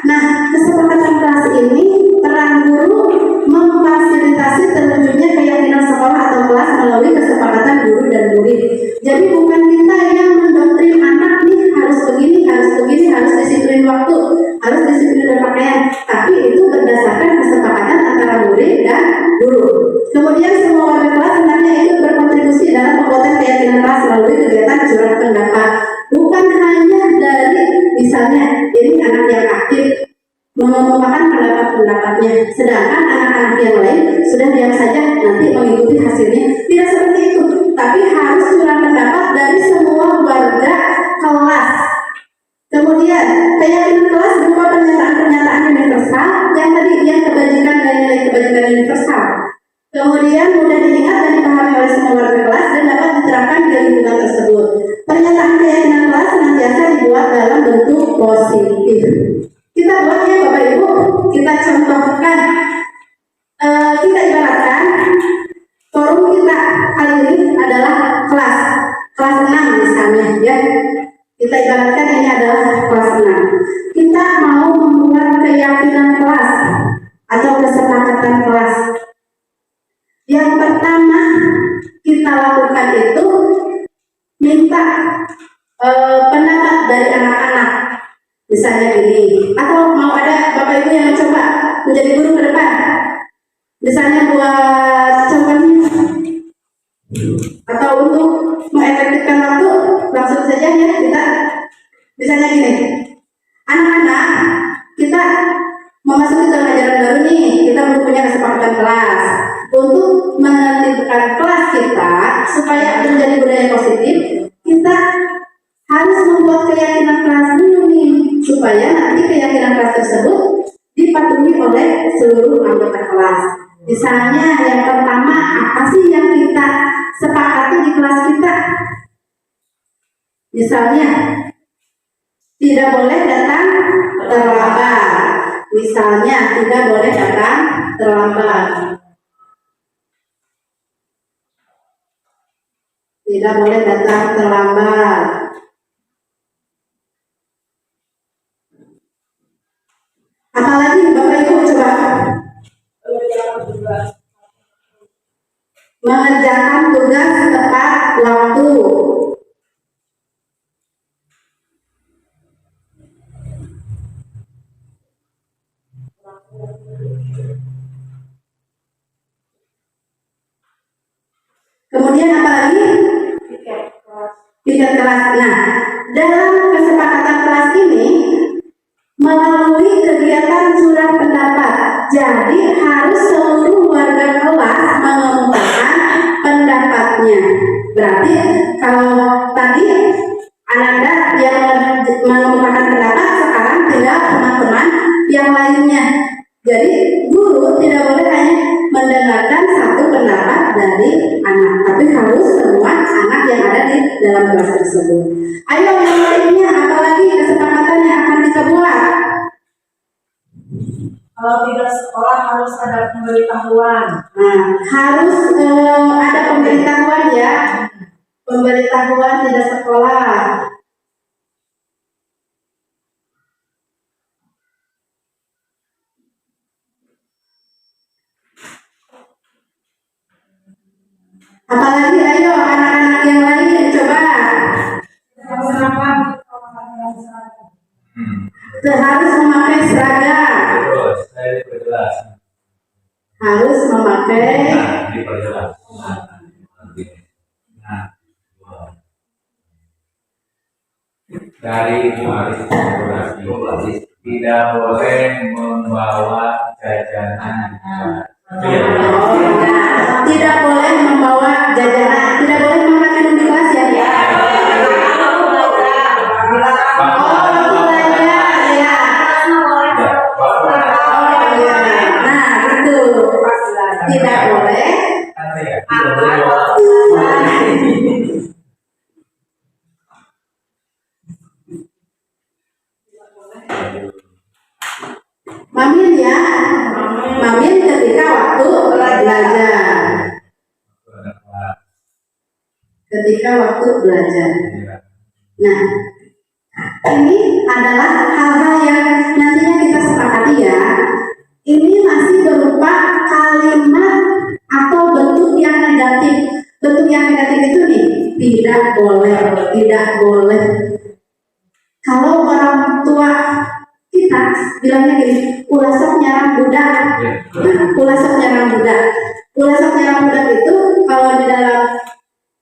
Nah, kesepakatan kelas ini peran guru memfasilitasi terwujudnya keyakinan sekolah atau kelas melalui kesepakatan guru dan murid. Jadi bukan kita yang mendoktrin anak nih harus begini, harus disiplin waktu, harus disiplin berpakaian, tapi itu berdasarkan kesepakatan antara murid dan guru. Kemudian semua warga kelas hendaknya ikut berkontribusi dalam pembuatan keyakinan kelas melalui kegiatan curhat pendapat. Bukan hanya dari misalnya ini anak yang aktif mengemukakan pendapat-pendapatnya, sedangkan anak-anak yang lain sudah diam saja nanti mengikuti hasilnya. Tidak seperti itu, tapi harus curhat pendapat dari semua warga kelas. Kemudian keyakinan kelas berupa pernyataan-pernyataan universal yang tadi yang kebajikan dan nilai kebajikan universal. Kemudian mudah diingat dan dipahami oleh semua warga kelas dan dapat diterapkan di lingkungan tersebut. Pernyataan keyakinan kelas senantiasa dibuat dalam bentuk positif. Kita buat ya Bapak Ibu, kita contohkan, kita ibaratkan forum kita kali ini adalah kelas 6 misalnya ya. Kita ibaratkan ini adalah kelas 6. Kita mau membuat keyakinan kelas atau kesepakatan kelas. Yang pertama kita lakukan itu minta pendapat dari anak-anak. Misalnya gini, atau mau ada Bapak Ibu yang mencoba menjadi guru ke depan. Misalnya buat contohnya atau untuk mengefektifkan waktu, langsung saja ya kita. Misalnya gini, anak-anak kita memasuki tahun ajaran baru nih, kita belum punya kesepakatan kelas untuk menertibkan kelas kita supaya menjadi budaya positif. supaya nanti keyakinan kelas tersebut dipatuhi oleh seluruh anggota kelas. Misalnya yang pertama, apa sih yang kita sepakati di kelas kita? Misalnya, tidak boleh datang terlambat. Misalnya, tidak boleh datang terlambat. Tidak boleh datang terlambat. Apalagi Bapak Ibu coba mengerjakan tugas tepat waktu. Kemudian apa lagi? Piket kelas. Nah, dalam kesepakatan kelas ini melalui kegiatan curah pendapat. Jadi harus seluruh warga kelas mengemukakan pendapatnya. Berarti kalau tadi Ananda yang mengemukakan pendapat, sekarang tinggal teman-teman yang lainnya. Jadi guru tidak boleh hanya mendengarkan satu pendapat dari anak, tapi harus semua anak yang ada di dalam kelas tersebut. Ayo yang lainnya, apalagi kesepakatan yang akan kita buat? Kalau tidak sekolah harus ada pemberitahuan. Nah, harus ada pemberitahuan ya. Pemberitahuan tidak sekolah. Apalagi ayo anak-anak yang lain coba. Harus memakai seragam. Harus memakai dari informasi tidak boleh membawa jajanan. Tidak boleh membawa jajanan, tidak boleh memakan minum di kelas ya. Nah, itu tidak boleh. Mamin ya, mamin ketika waktu belajar. Ketika waktu belajar. Nah, ini adalah hal-hal yang nantinya kita sepakati ya. Ini masih berupa kalimat atau bentuk yang negatif. Bentuk yang negatif itu nih, tidak boleh, tidak boleh. Kalau orang tua kita bilangnya gini, ulasok nyerang budak. Nah, ulasok nyerang budak. Ulasok nyerang budak itu kalau di dalam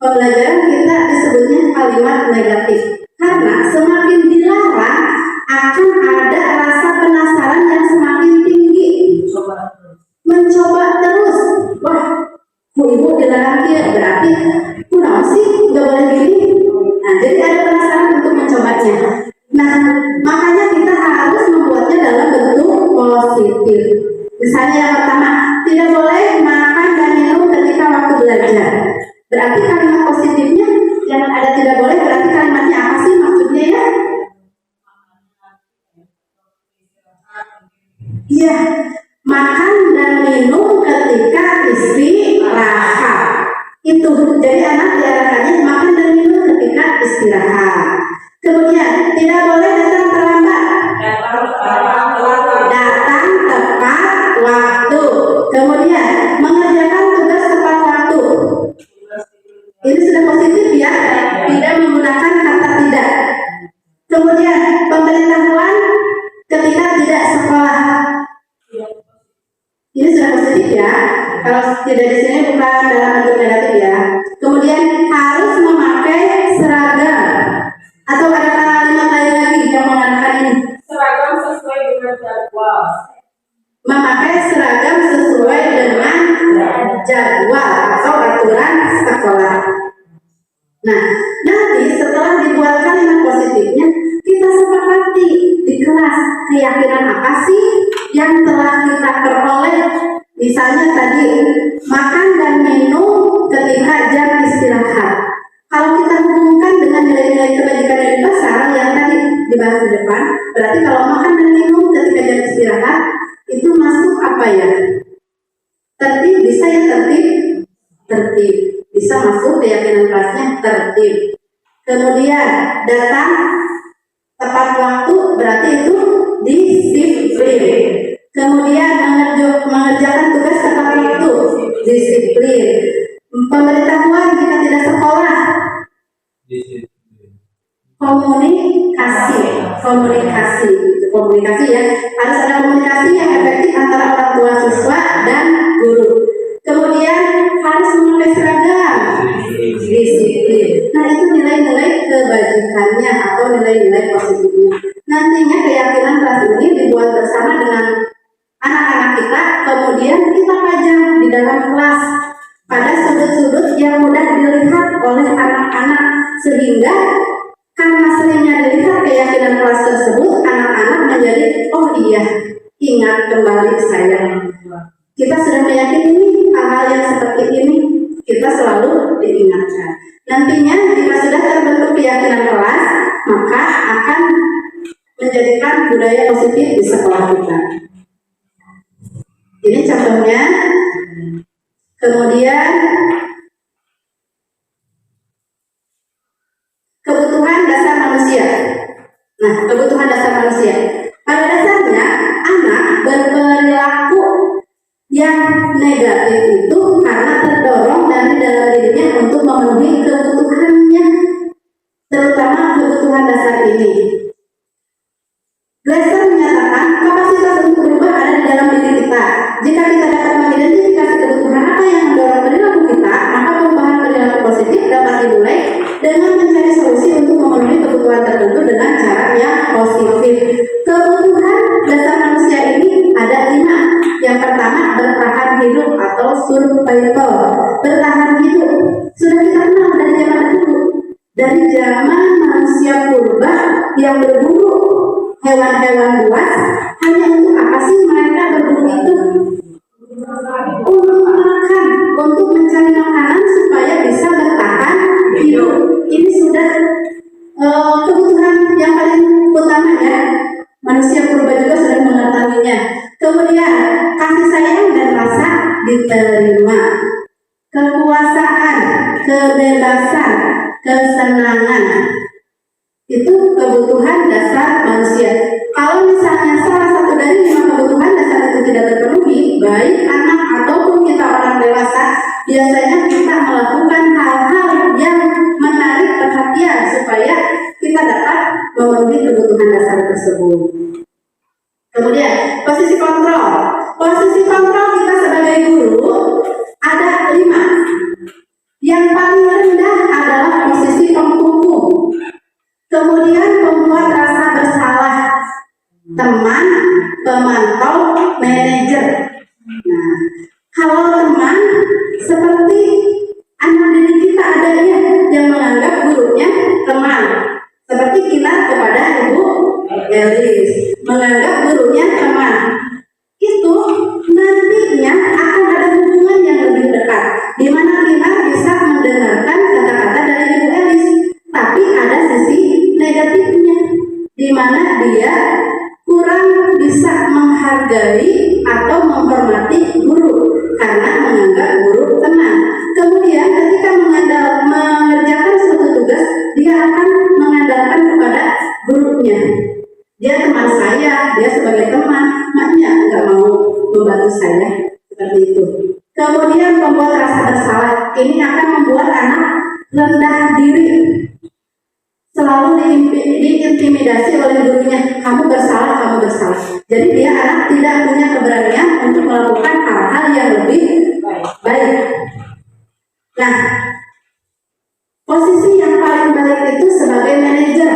pembelajaran kita disebutnya kalimat negatif. Karena semakin dilarang akan ada rasa penasaran yang semakin tinggi. Mencoba terus. Wah, bu ibu dilarang dia berarti kurang sih, nggak boleh gini. Nah, jadi ada penasaran untuk mencobanya. Nah, makanya kita harus membuatnya dalam bentuk positif. Misalnya yang pertama, tidak boleh makan dan minum ketika waktu belajar. Berarti kalimat positifnya jangan ada tidak boleh, berarti kalimatnya apa sih maksudnya ya? Iya, makan dan minum ketika istirahat. Itu jadi anak diarahkannya makan dan minum ketika istirahat. Kemudian tidak boleh datang terlambat. Datang tepat waktu. Kemudian mengerjakan tugas tepat waktu. Ini sudah positif ya. Tidak menggunakan kata tidak. Kemudian pemberitahuan ketika tidak sekolah. Ini sudah positif ya. Kalau tidak di sini bukan dalam bentuk negatif ya. Kemudian harus memakai seragam. Atau ada kalimat lain lagi yang mengatakan ini? Seragam sesuai dengan jadwal. Memakai seragam sesuai dengan jadwal atau aturan sekolah. Nah, nanti setelah dibuat kalimat positifnya, kita sepakati di kelas keyakinan apa sih yang telah kita peroleh. Misalnya tadi, makan dan minum ketika jam istirahat. Kalau kita hubungkan dengan nilai-nilai kebajikan dari pasar yang tadi dibahas di depan, berarti kalau makan dan minum ketika jam istirahat, itu masuk apa ya? Tertib, bisa ya tertib? Tertib. Bisa masuk keyakinan kelasnya tertib. Kemudian datang tepat waktu, berarti itu disiplin. Kemudian mengerjakan tugas tepat waktu, disiplin. Pemberitahuan jika tidak sekolah, komunikasi ya, harus ada komunikasi yang efektif antara orang tua siswa dan guru. Kemudian harus memakai seragam, disiplin. Nah, itu nilai-nilai kebajikannya atau nilai-nilai positifnya. Nantinya keyakinan kelas ini dibuat bersama dengan anak-anak kita, kemudian kita pajang di dalam kelas pada sudut-sudut yang mudah dilihat oleh anak-anak, sehingga karena seringnya dilihat keyakinan kelas tersebut, anak-anak menjadi, oh iya, ingat kembali saya. Kita sudah meyakini hal-hal yang seperti ini, kita selalu diingatkan. Nantinya jika sudah terbentuk keyakinan kelas, maka akan menjadikan budaya positif di sekolah kita. Ini contohnya. Kemudian kebutuhan dasar manusia. Nah, kebutuhan dasar manusia. Pada dasarnya anak berperilaku yang negatif itu karena terdorong dari dalam dirinya untuk memenuhi kebutuhannya, terutama kebutuhan dasar ini. Glaser menyatakan kapasitas untuk berubah ada di dalam diri kita. Jika kita dapat mengidentifikasi kebutuhan apa yang mendorong perilaku kita, maka perubahan perilaku positif dapat dimulai dengan mencari solusi untuk memenuhi kebutuhan tertentu dengan cara yang positif. Kebutuhan dasar manusia ini ada 5. Yang pertama, bertahan hidup atau survival. Bertahan hidup sudah kita kenal dari zaman dulu, dari zaman manusia purba yang berburu hewan-hewan buas. Hanya untuk apa sih mereka berburu itu? Untuk makan, untuk mencari makanan supaya bisa bertahan hidup. Ini sudah kebutuhan yang paling utama ya. Manusia purba juga sudah mengetahuinya. Kemudian kasih sayang dan rasa diterima, kekuasaan, kebebasan, kesenangan, itu kebutuhan dasar manusia. Kalau misalnya salah satu dari 5 kebutuhan dasar itu tidak terpenuhi, baik anak ataupun kita orang dewasa, biasanya kita melakukan hal-hal yang menarik perhatian supaya kita dapat memenuhi kebutuhan dasar tersebut. Kemudian posisi kontrol. Posisi kontrol kita sebagai guru ada 5. Yang paling rendah adalah posisi penghukum. Kemudian membuat rasa bersalah, teman, pemantau, manajer. Nah, kalau teman seperti anak didik kita ada ya yang menganggap gurunya teman, seperti kita kepada Ibu Elis menganggap gurunya teman. Itu nantinya akan ada hubungan yang lebih dekat, di mana kita bisa mendengarkan kata-kata dari Ibu Elis, tapi ada sisi negatifnya, di mana dia kurang bisa menghargai atau menghormati guru karena menganggap guru teman. Kemudian ketika mengerjakan suatu tugas, dia akan mengandalkan kepada gurunya. Dia teman saya, dia sebagai teman, maknya nggak mau membantu saya, seperti itu. Kemudian membuat rasa bersalah, ini akan membuat anak rendah diri, selalu diintimidasi oleh gurunya, kamu bersalah, kamu bersalah. Jadi dia anak tidak punya keberanian untuk melakukan hal-hal yang lebih baik. Nah, posisi yang paling baik itu sebagai manajer.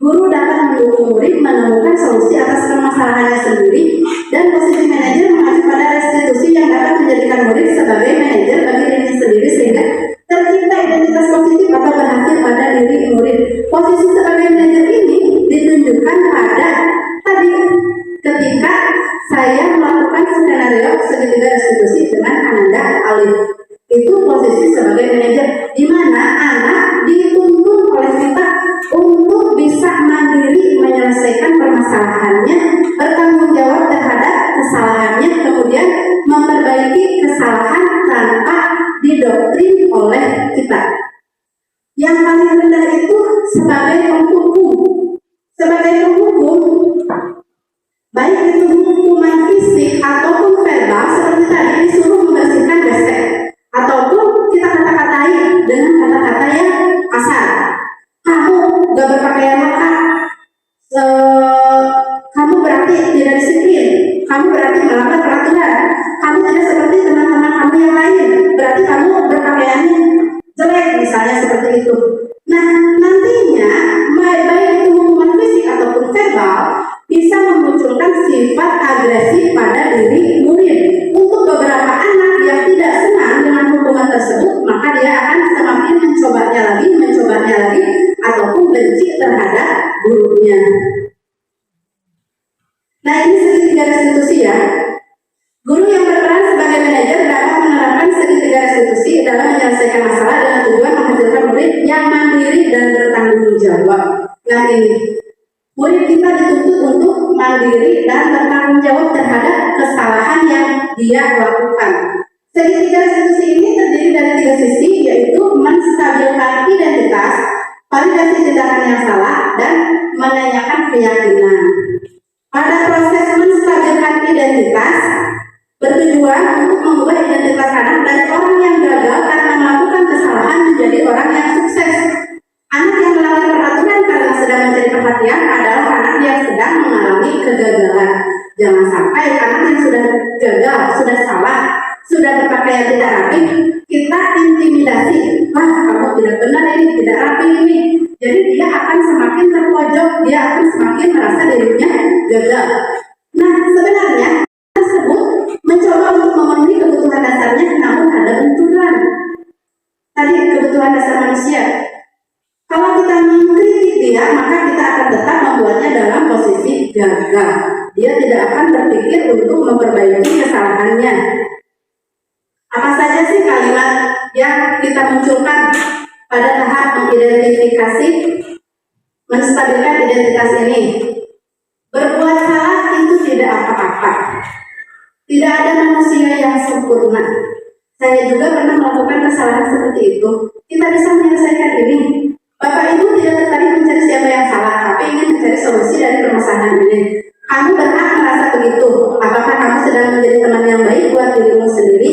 Guru dapat mendukung murid menemukan solusi atas permasalahannya sendiri, dan posisi manajer mengacu pada restitusi yang dapat menjadikan murid sebagai manajer bagi dirinya sendiri sehingga tercipta identitas positif atau berhasil pada diri murid. Posisi sebagai manajer ini ditunjukkan pada tadi gak berpakaian lengkap, kamu berarti tidak disiplin, kamu berarti melanggar peraturan, kamu tidak seperti teman-teman kamu yang lain, berarti kamu berpakaiannya jelek, misalnya seperti itu. Nah, nantinya baik itu hubungan fisik ataupun verbal bisa memunculkan sifat agresif pada diri murid. Untuk beberapa anak yang tidak senang dengan hubungan tersebut, maka dia akan semakin mencobanya lagi, ataupun benci terhadap gurunya. Nah, ini segitiga restitusi ya. Guru yang berperan sebagai manajer dapat menerapkan segitiga restitusi dalam menyelesaikan masalah dengan tujuan menghasilkan murid yang mandiri dan bertanggung jawab. Nah, ini murid kita dituntut untuk mandiri dan bertanggung jawab terhadap kesalahan yang dia lakukan. Segitiga restitusi ini terdiri dari 3 sisi, yaitu menstabilkan identitas, validasi tindakan yang salah, dan menanyakan keyakinan. Pada proses menstabilkan identitas, bertujuan untuk mengubah identitas anak dari orang yang gagal karena melakukan kesalahan menjadi orang yang sukses. Anak yang melanggar peraturan karena sedang mencari perhatian adalah anak yang sedang mengalami kegagalan. Jangan sampai anak yang sudah gagal, sudah salah, sudah berpakaian tidak rapi, kita intimidasi. Wah, kamu tidak benar ini, tidak rapi ini. Jadi dia akan semakin terpojok, dia akan semakin merasa dirinya gagal. Nah, sebenarnya tersebut mencoba untuk memenuhi kebutuhan dasarnya, namun ada benturan. Tadi kebutuhan dasar manusia. Kalau kita mengkritik dia, maka kita akan tetap membuatnya dalam posisi gagal. Dia tidak akan berpikir untuk memperbaiki kesalahannya. Apa saja sih kalimat yang kita munculkan pada tahap mengidentifikasi, menstabilkan identitas ini? Berbuat salah itu tidak apa-apa. Tidak ada manusia yang sempurna. Saya juga pernah melakukan kesalahan seperti itu. Kita bisa menyelesaikan ini. Bapak Ibu tidak tertarik mencari siapa yang salah, tapi ingin mencari solusi dari permasalahan ini. Kamu berhak merasa begitu. Apakah kamu sedang menjadi teman yang baik buat dirimu sendiri?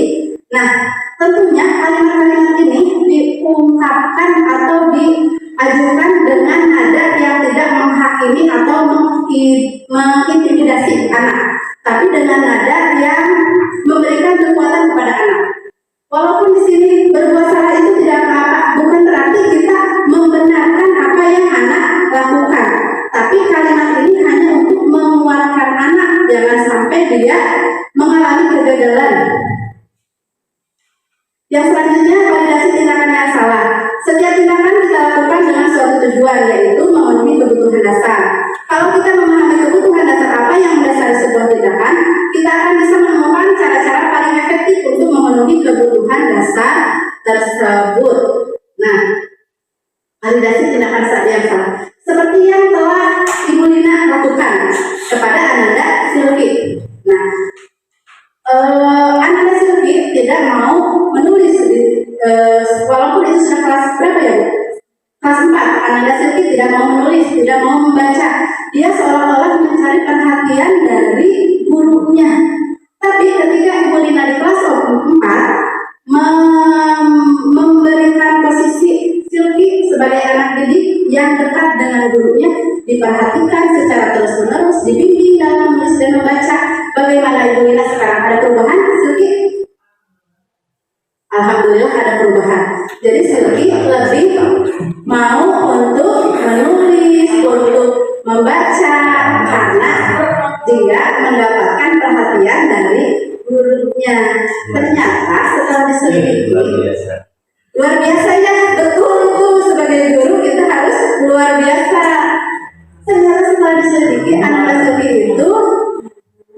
Nah, tentunya kalimat-kalimat ini diungkapkan atau diajukan dengan nada yang tidak menghakimi atau mengintimidasi anak, tapi dengan nada yang memberikan kekuatan kepada anak. Walaupun di sini berbuat salah itu tidak apa-apa, bukan berarti kita membenarkan apa yang anak lakukan, tapi kalimat ini hanya untuk menguatkan anak, jangan sampai dia mengalami kegagalan. Yang selanjutnya, validasi tindakan yang salah. Setiap tindakan kita lakukan dengan suatu tujuan, yaitu memenuhi kebutuhan dasar. Kalau kita memahami kebutuhan dasar apa yang mendasari sebuah tindakan, kita akan bisa menemukan cara-cara paling efektif untuk memenuhi kebutuhan dasar tersebut. Nah, validasi tindakan yang salah. Seperti yang telah Ibu Lina lakukan kepada Ananda Silvi. Nah, Ananda Silvi tidak mau menulis, walaupun itu sudah kelas berapa ya Bu? Kelas 4, Ananda Silvi tidak mau menulis, tidak mau membaca. Dia seolah-olah mencari perhatian dari gurunya. Tapi ketika Ibu Lina di kelas 4 memberikan posisi Silvi sebagai anak didik yang dekat dengan gurunya, diperhatikan secara terus-menerus, dibimbing dalam menulis dan membaca. Bagaimana Ibu Lina sekarang? Ada perubahan Silvi? Alhamdulillah ada perubahan. Jadi Silvi lebih mau untuk menulis, untuk membaca, karena dia mendapatkan perhatian dari gurunya. Ternyata setelah diselidiki, luar biasa ya, betul sebagai guru kita harus luar biasa. Ternyata setelah diselidiki, anak Silvi itu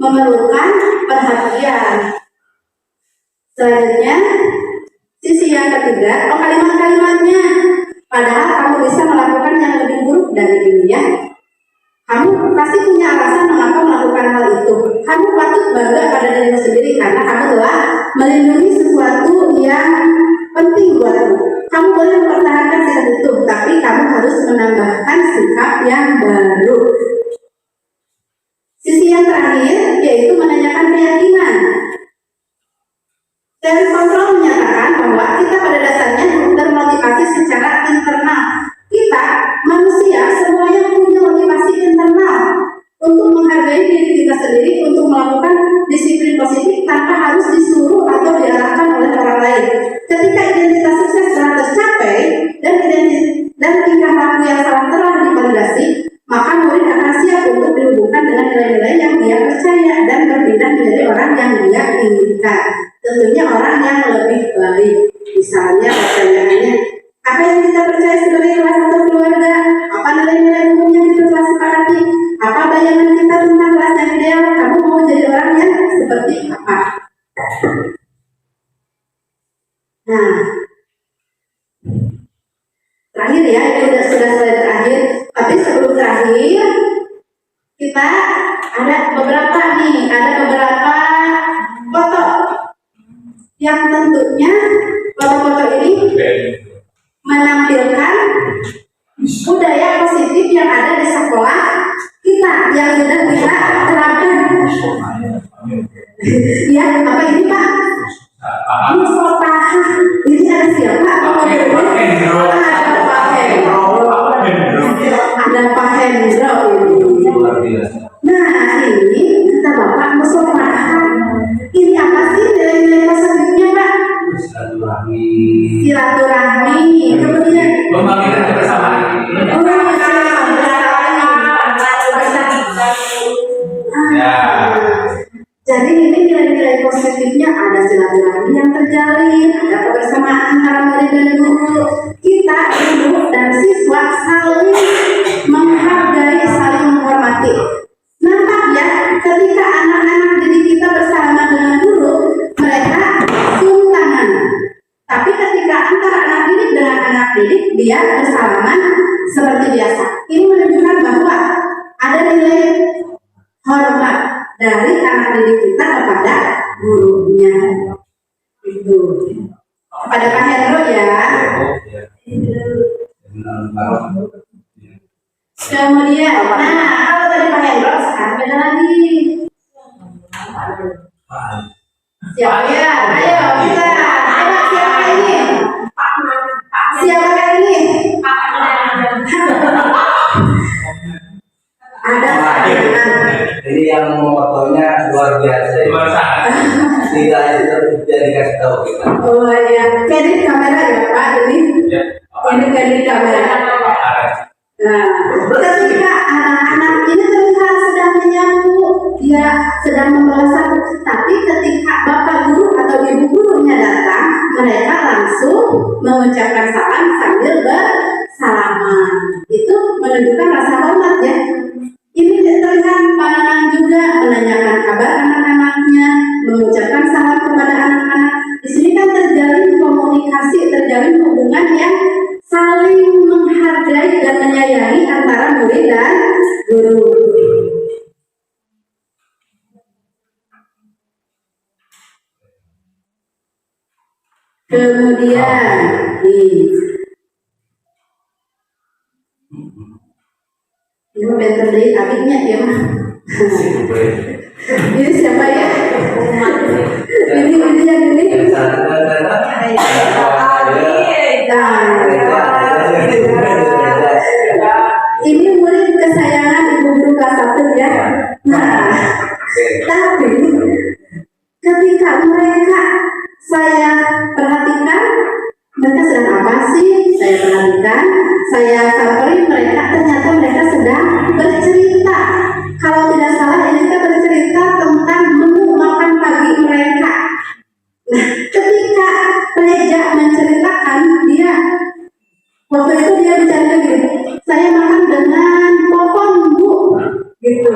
memerlukan perhatian. Selanjutnya, sisi yang ketiga, kalimat-kalimatnya. Padahal kamu bisa melakukan yang lebih buruk dari ini ya. Kamu pasti punya alasan mengapa melakukan hal itu. Kamu patut bangga pada dirimu sendiri karena kamu telah melindungi sesuatu yang penting buatmu. Kamu boleh mempertahankan sikap itu, tapi kamu harus menambahkan sikap yang baru. Sisi yang terakhir yaitu menanyakan keyakinan. Self control menyatakan bahwa kita pada dasarnya termotivasi secara internal. Kita manusia nilai-nilai umum yang kita telah sepakati? Apa bayangan kita tentang kelas yang ideal? Kamu mau jadi orang yang seperti apa? Nah, terakhir ya, itu sudah slide terakhir. Tapi sebelum terakhir, kita ada beberapa foto yang tentunya foto-foto ini menampilkan budaya positif yang ada di sekolah kita yang sudah kita terapkan. Ya, apa ini Pak? Mustafa. Ini ada siapa? Ada Pak Hendro ini. Nah, ini kata Bapak Mustafa. Ini apa sih nilai-nilai positifnya Pak? Silaturahmi. Kemudian Pembangunan kebersamaan. Jadi ini nilai-nilai positifnya ada silaturahmi yang terjalin, ada kebersamaan antara murid dan guru. Kita guru dan siswa saling menghargai, saling menghormati. Nampak ya, ketika anak-anak didik kita bersama dengan guru, mereka cium tangan. Tapi ketika antara anak didik dengan anak didik, dia bersalaman seperti biasa. Ini menunjukkan bahwa ada nilai hormat dari anak didik kita kepada gurunya. Itu kepada Pak Hendro ya. Kemudian, nah kalau tadi Pak Hendro, sekarang beda lagi. Siapa ya? Ayo kita. Ayo siapa ini? Siapa ini? Ada Ini yang fotonya luar biasa. Tidak itu dikasih tahu kita. Oh ya, kredit kamera ya Pak ini. Ini kredit kamera. Nah, ketika anak-anak ini terlihat sedang menyapu, dia sedang membawa sapu. Tapi ketika bapak guru atau ibu gurunya datang, mereka langsung mengucapkan salam sambil bersalaman. Itu menunjukkan rasa hormat ya. Ini terlihat pandangan juga menanyakan kabar anak-anaknya, mengucapkan salam kepada anak-anak. Di sini kan terjalin komunikasi, terjalin hubungan yang saling menghargai dan menyayangi antara murid dan guru. Kemudian, ini better dari abiknya ya mah. Ini siapa ya? Ini yang ini. Ini murid kesayangan ibu guru kelas 1 ya. Nah, tapi ketika mereka saya perhatikan, mereka sedang apa sih? Saya perhatikan, saya samperin mereka, ternyata mereka sedang bercerita. Kalau tidak salah, ini kita bercerita tentang menu makan pagi mereka. Nah, ketika Reja menceritakan, waktu itu dia bicara gitu, saya makan dengan pohon Bu, gitu,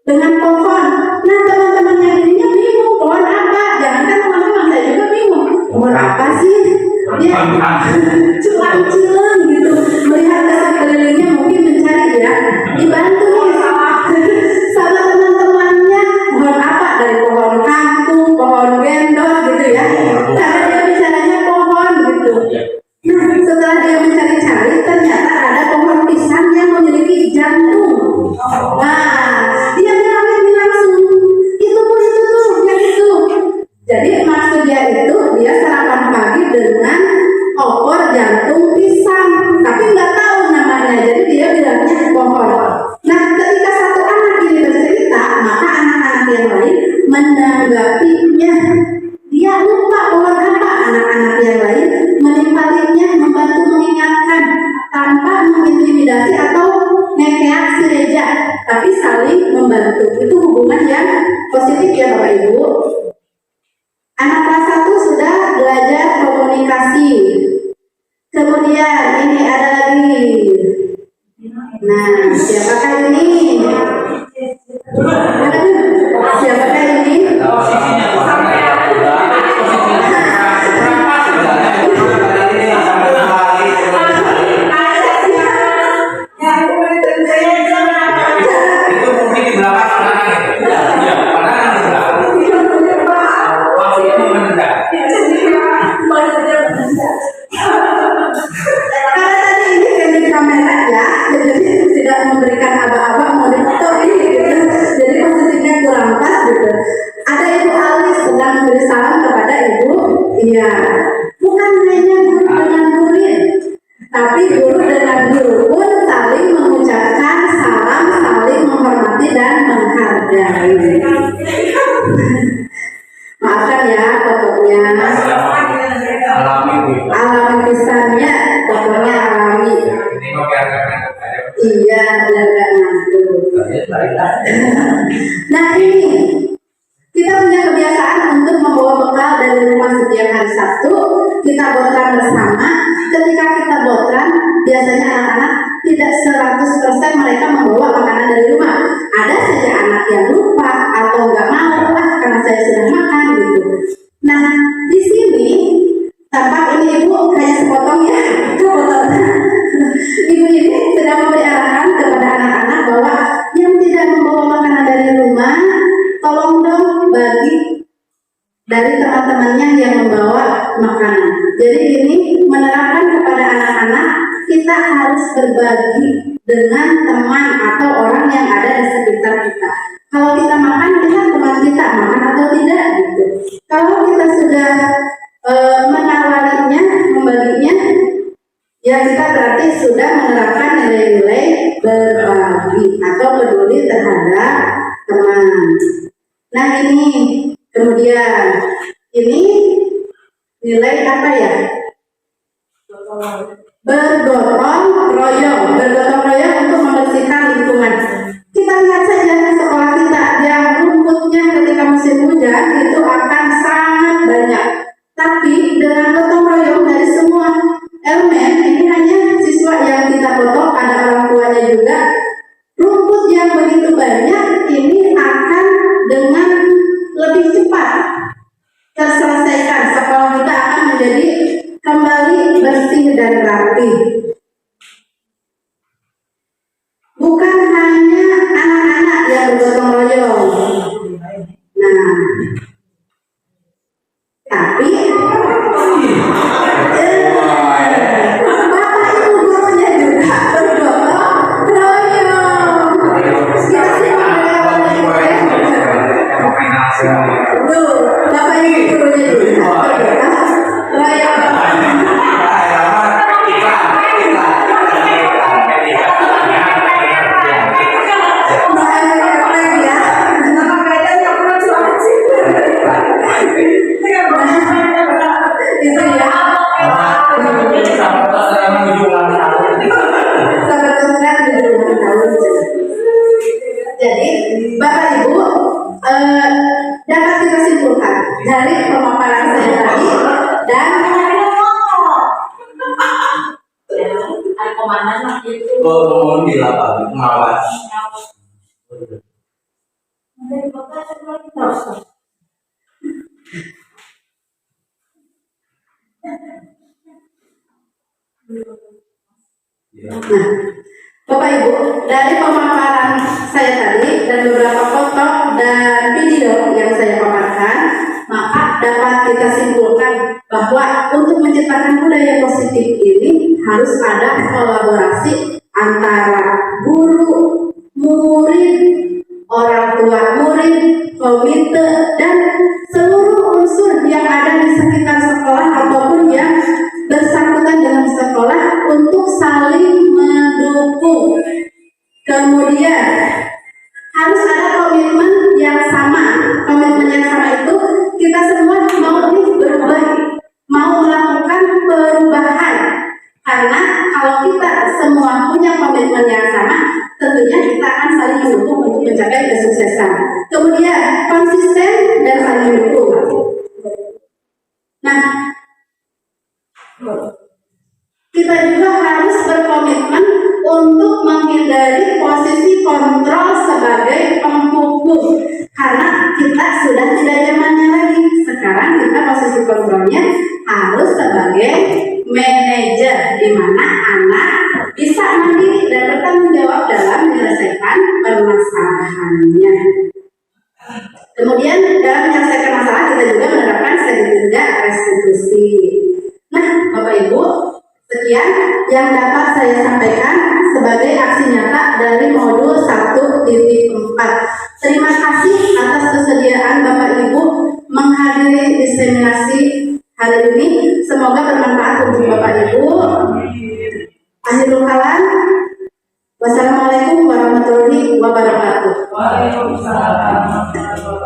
dengan pohon. Nah, teman-teman yang ininya bingung, pohon apa? Jangankan teman-teman, saya juga bingung, pohon apa sih? Dia culang-culang gitu, melihat ke sekelilingnya mungkin mencari ya, dibantu sama teman-temannya, pohon apa? Dari pohon kangkung, pohon gendong gitu ya. Cara dia bicaranya pohon gitu. Nah, setelah dia mencari-cari, ternyata ada pohon pisang yang memiliki jantung. Nah, dia bilang langsung, itu pun itu tuh, yang itu. Jadi maksud dia itu, dia sarapan pagi dengan opor jantung pisang, tapi nggak tahu namanya, jadi dia bilangnya pohon. Nah, ketika satu anak ini bercerita, maka anak-anak yang lain menanggapinya. Dia lupa pohon apa, anak-anak yang lain menimpalinya, membantu mengingatkan tanpa mengintimidasi atau ngekeak si Reja, tapi saling membantu. Itu hubungan yang positif ya Bapak Ibu. Anak kelas 1 sudah belajar komunikasi. Kemudian ini ada lagi Nah, siapakah ini? Siapakah ini? Posisinya itu mungkin di belakang pandangan itu. Iya, pandangan di belakang. Maksudnya menendang. Karena tadi ini candid kamera ya, jadi tidak memberikan aba-aba mau difoto ini gitu. Jadi posisinya kurang pas gitu. Ada Ibu Alis sedang memberi salam kepada Ibu. Iya, bukan hanya guru dengan murid, tapi guru dengan guru pun saling mengucapkan salam, saling menghormati dan menghargai. Maafkan ya fotonya. Alami Alami pisannya, fotonya alami. Ini mau biar Iya, biar gak ngantuk. Nah ini, kita punya kebiasaan untuk membawa bekal dari rumah setiap hari Sabtu. Kita botran bersama. Ketika kita botran, biasanya anak-anak tidak 100% mereka membawa makanan dari rumah. Ada saja anak yang lupa atau nggak mau karena saya sudah makan gitu. Nah di sini tampak ini ibu kayak sepotong ya, kepotong. Ibu ini sedang memberi arahan kepada anak-anak bahwa yang tidak membawa makanan dari rumah, tolong dong bagi dari teman-temannya yang membawa makanan. Jadi ini menerapkan kepada anak-anak kita harus berbagi dengan teman atau orang yang ada di sekitar kita. Kalau kita makan, kita teman kita makan atau tidak gitu. Kalau kita sudah menawarinya, membaginya, ya kita berarti sudah menerapkan nilai-nilai berbagi atau peduli terhadap teman. Nah ini kemudian ini nilai apa ya? Bergotong royong untuk membersihkan lingkungan. Kita lihat saja sekolah kita yang rumputnya ketika musim hujan itu akan sangat banyak. Tapi dengan gotong royong dari semua elemen, ini hanya siswa yang kita foto, ada orang tuanya juga. Rumput yang begitu banyak ini akan dengan lebih cepat terselesaikan. Sekolah kita akan menjadi kembali bersih dan rapi. Bukan hanya anak-anak yang bergotong royong. Nah, tapi Bapak Ibu gurunya juga bergotong royong. Kita Tuh, Bapak Ibu gurunya juga bergotong royong. Itu ya. Jadi, Bapak Ibu dapat kita simpulkan dari pemaparan saya tadi dan mohon di lapangan pengawas. Nah, Bapak Ibu, dari pemaparan saya tadi dan beberapa foto dan video yang saya paparkan, maka dapat kita simpulkan bahwa untuk menciptakan budaya positif ini harus ada kolaborasi antara guru, murid, orang tua murid, komite, dan seluruh unsur yang ada di sekitar sekolah ataupun yang bersangkutan dengan sekolah untuk saling mendukung. Kemudian harus ada komitmen yang sama. Komitmen yang sama itu kita semua mau berubah, mau melakukan perubahan. Karena kalau kita semua punya komitmen yang sama, tentunya kita akan saling mendukung untuk mencapai kesuksesan. Kemudian konsisten dan saling mendukung. Nah, kita juga harus berkomitmen untuk menghindari permasalahannya. Kemudian dalam menyelesaikan masalah kita juga menerapkan segitiga restitusi. Nah, Bapak Ibu, sekian yang dapat saya sampaikan sebagai aksi nyata dari modul 1.4. Terima kasih atas kesediaan Bapak Ibu menghadiri diseminasi hari ini. Semoga bermanfaat untuk Bapak Ibu. Akhirul kalam, wassalamualaikum warahmatullahi wabarakatuh. Waalaikumsalam.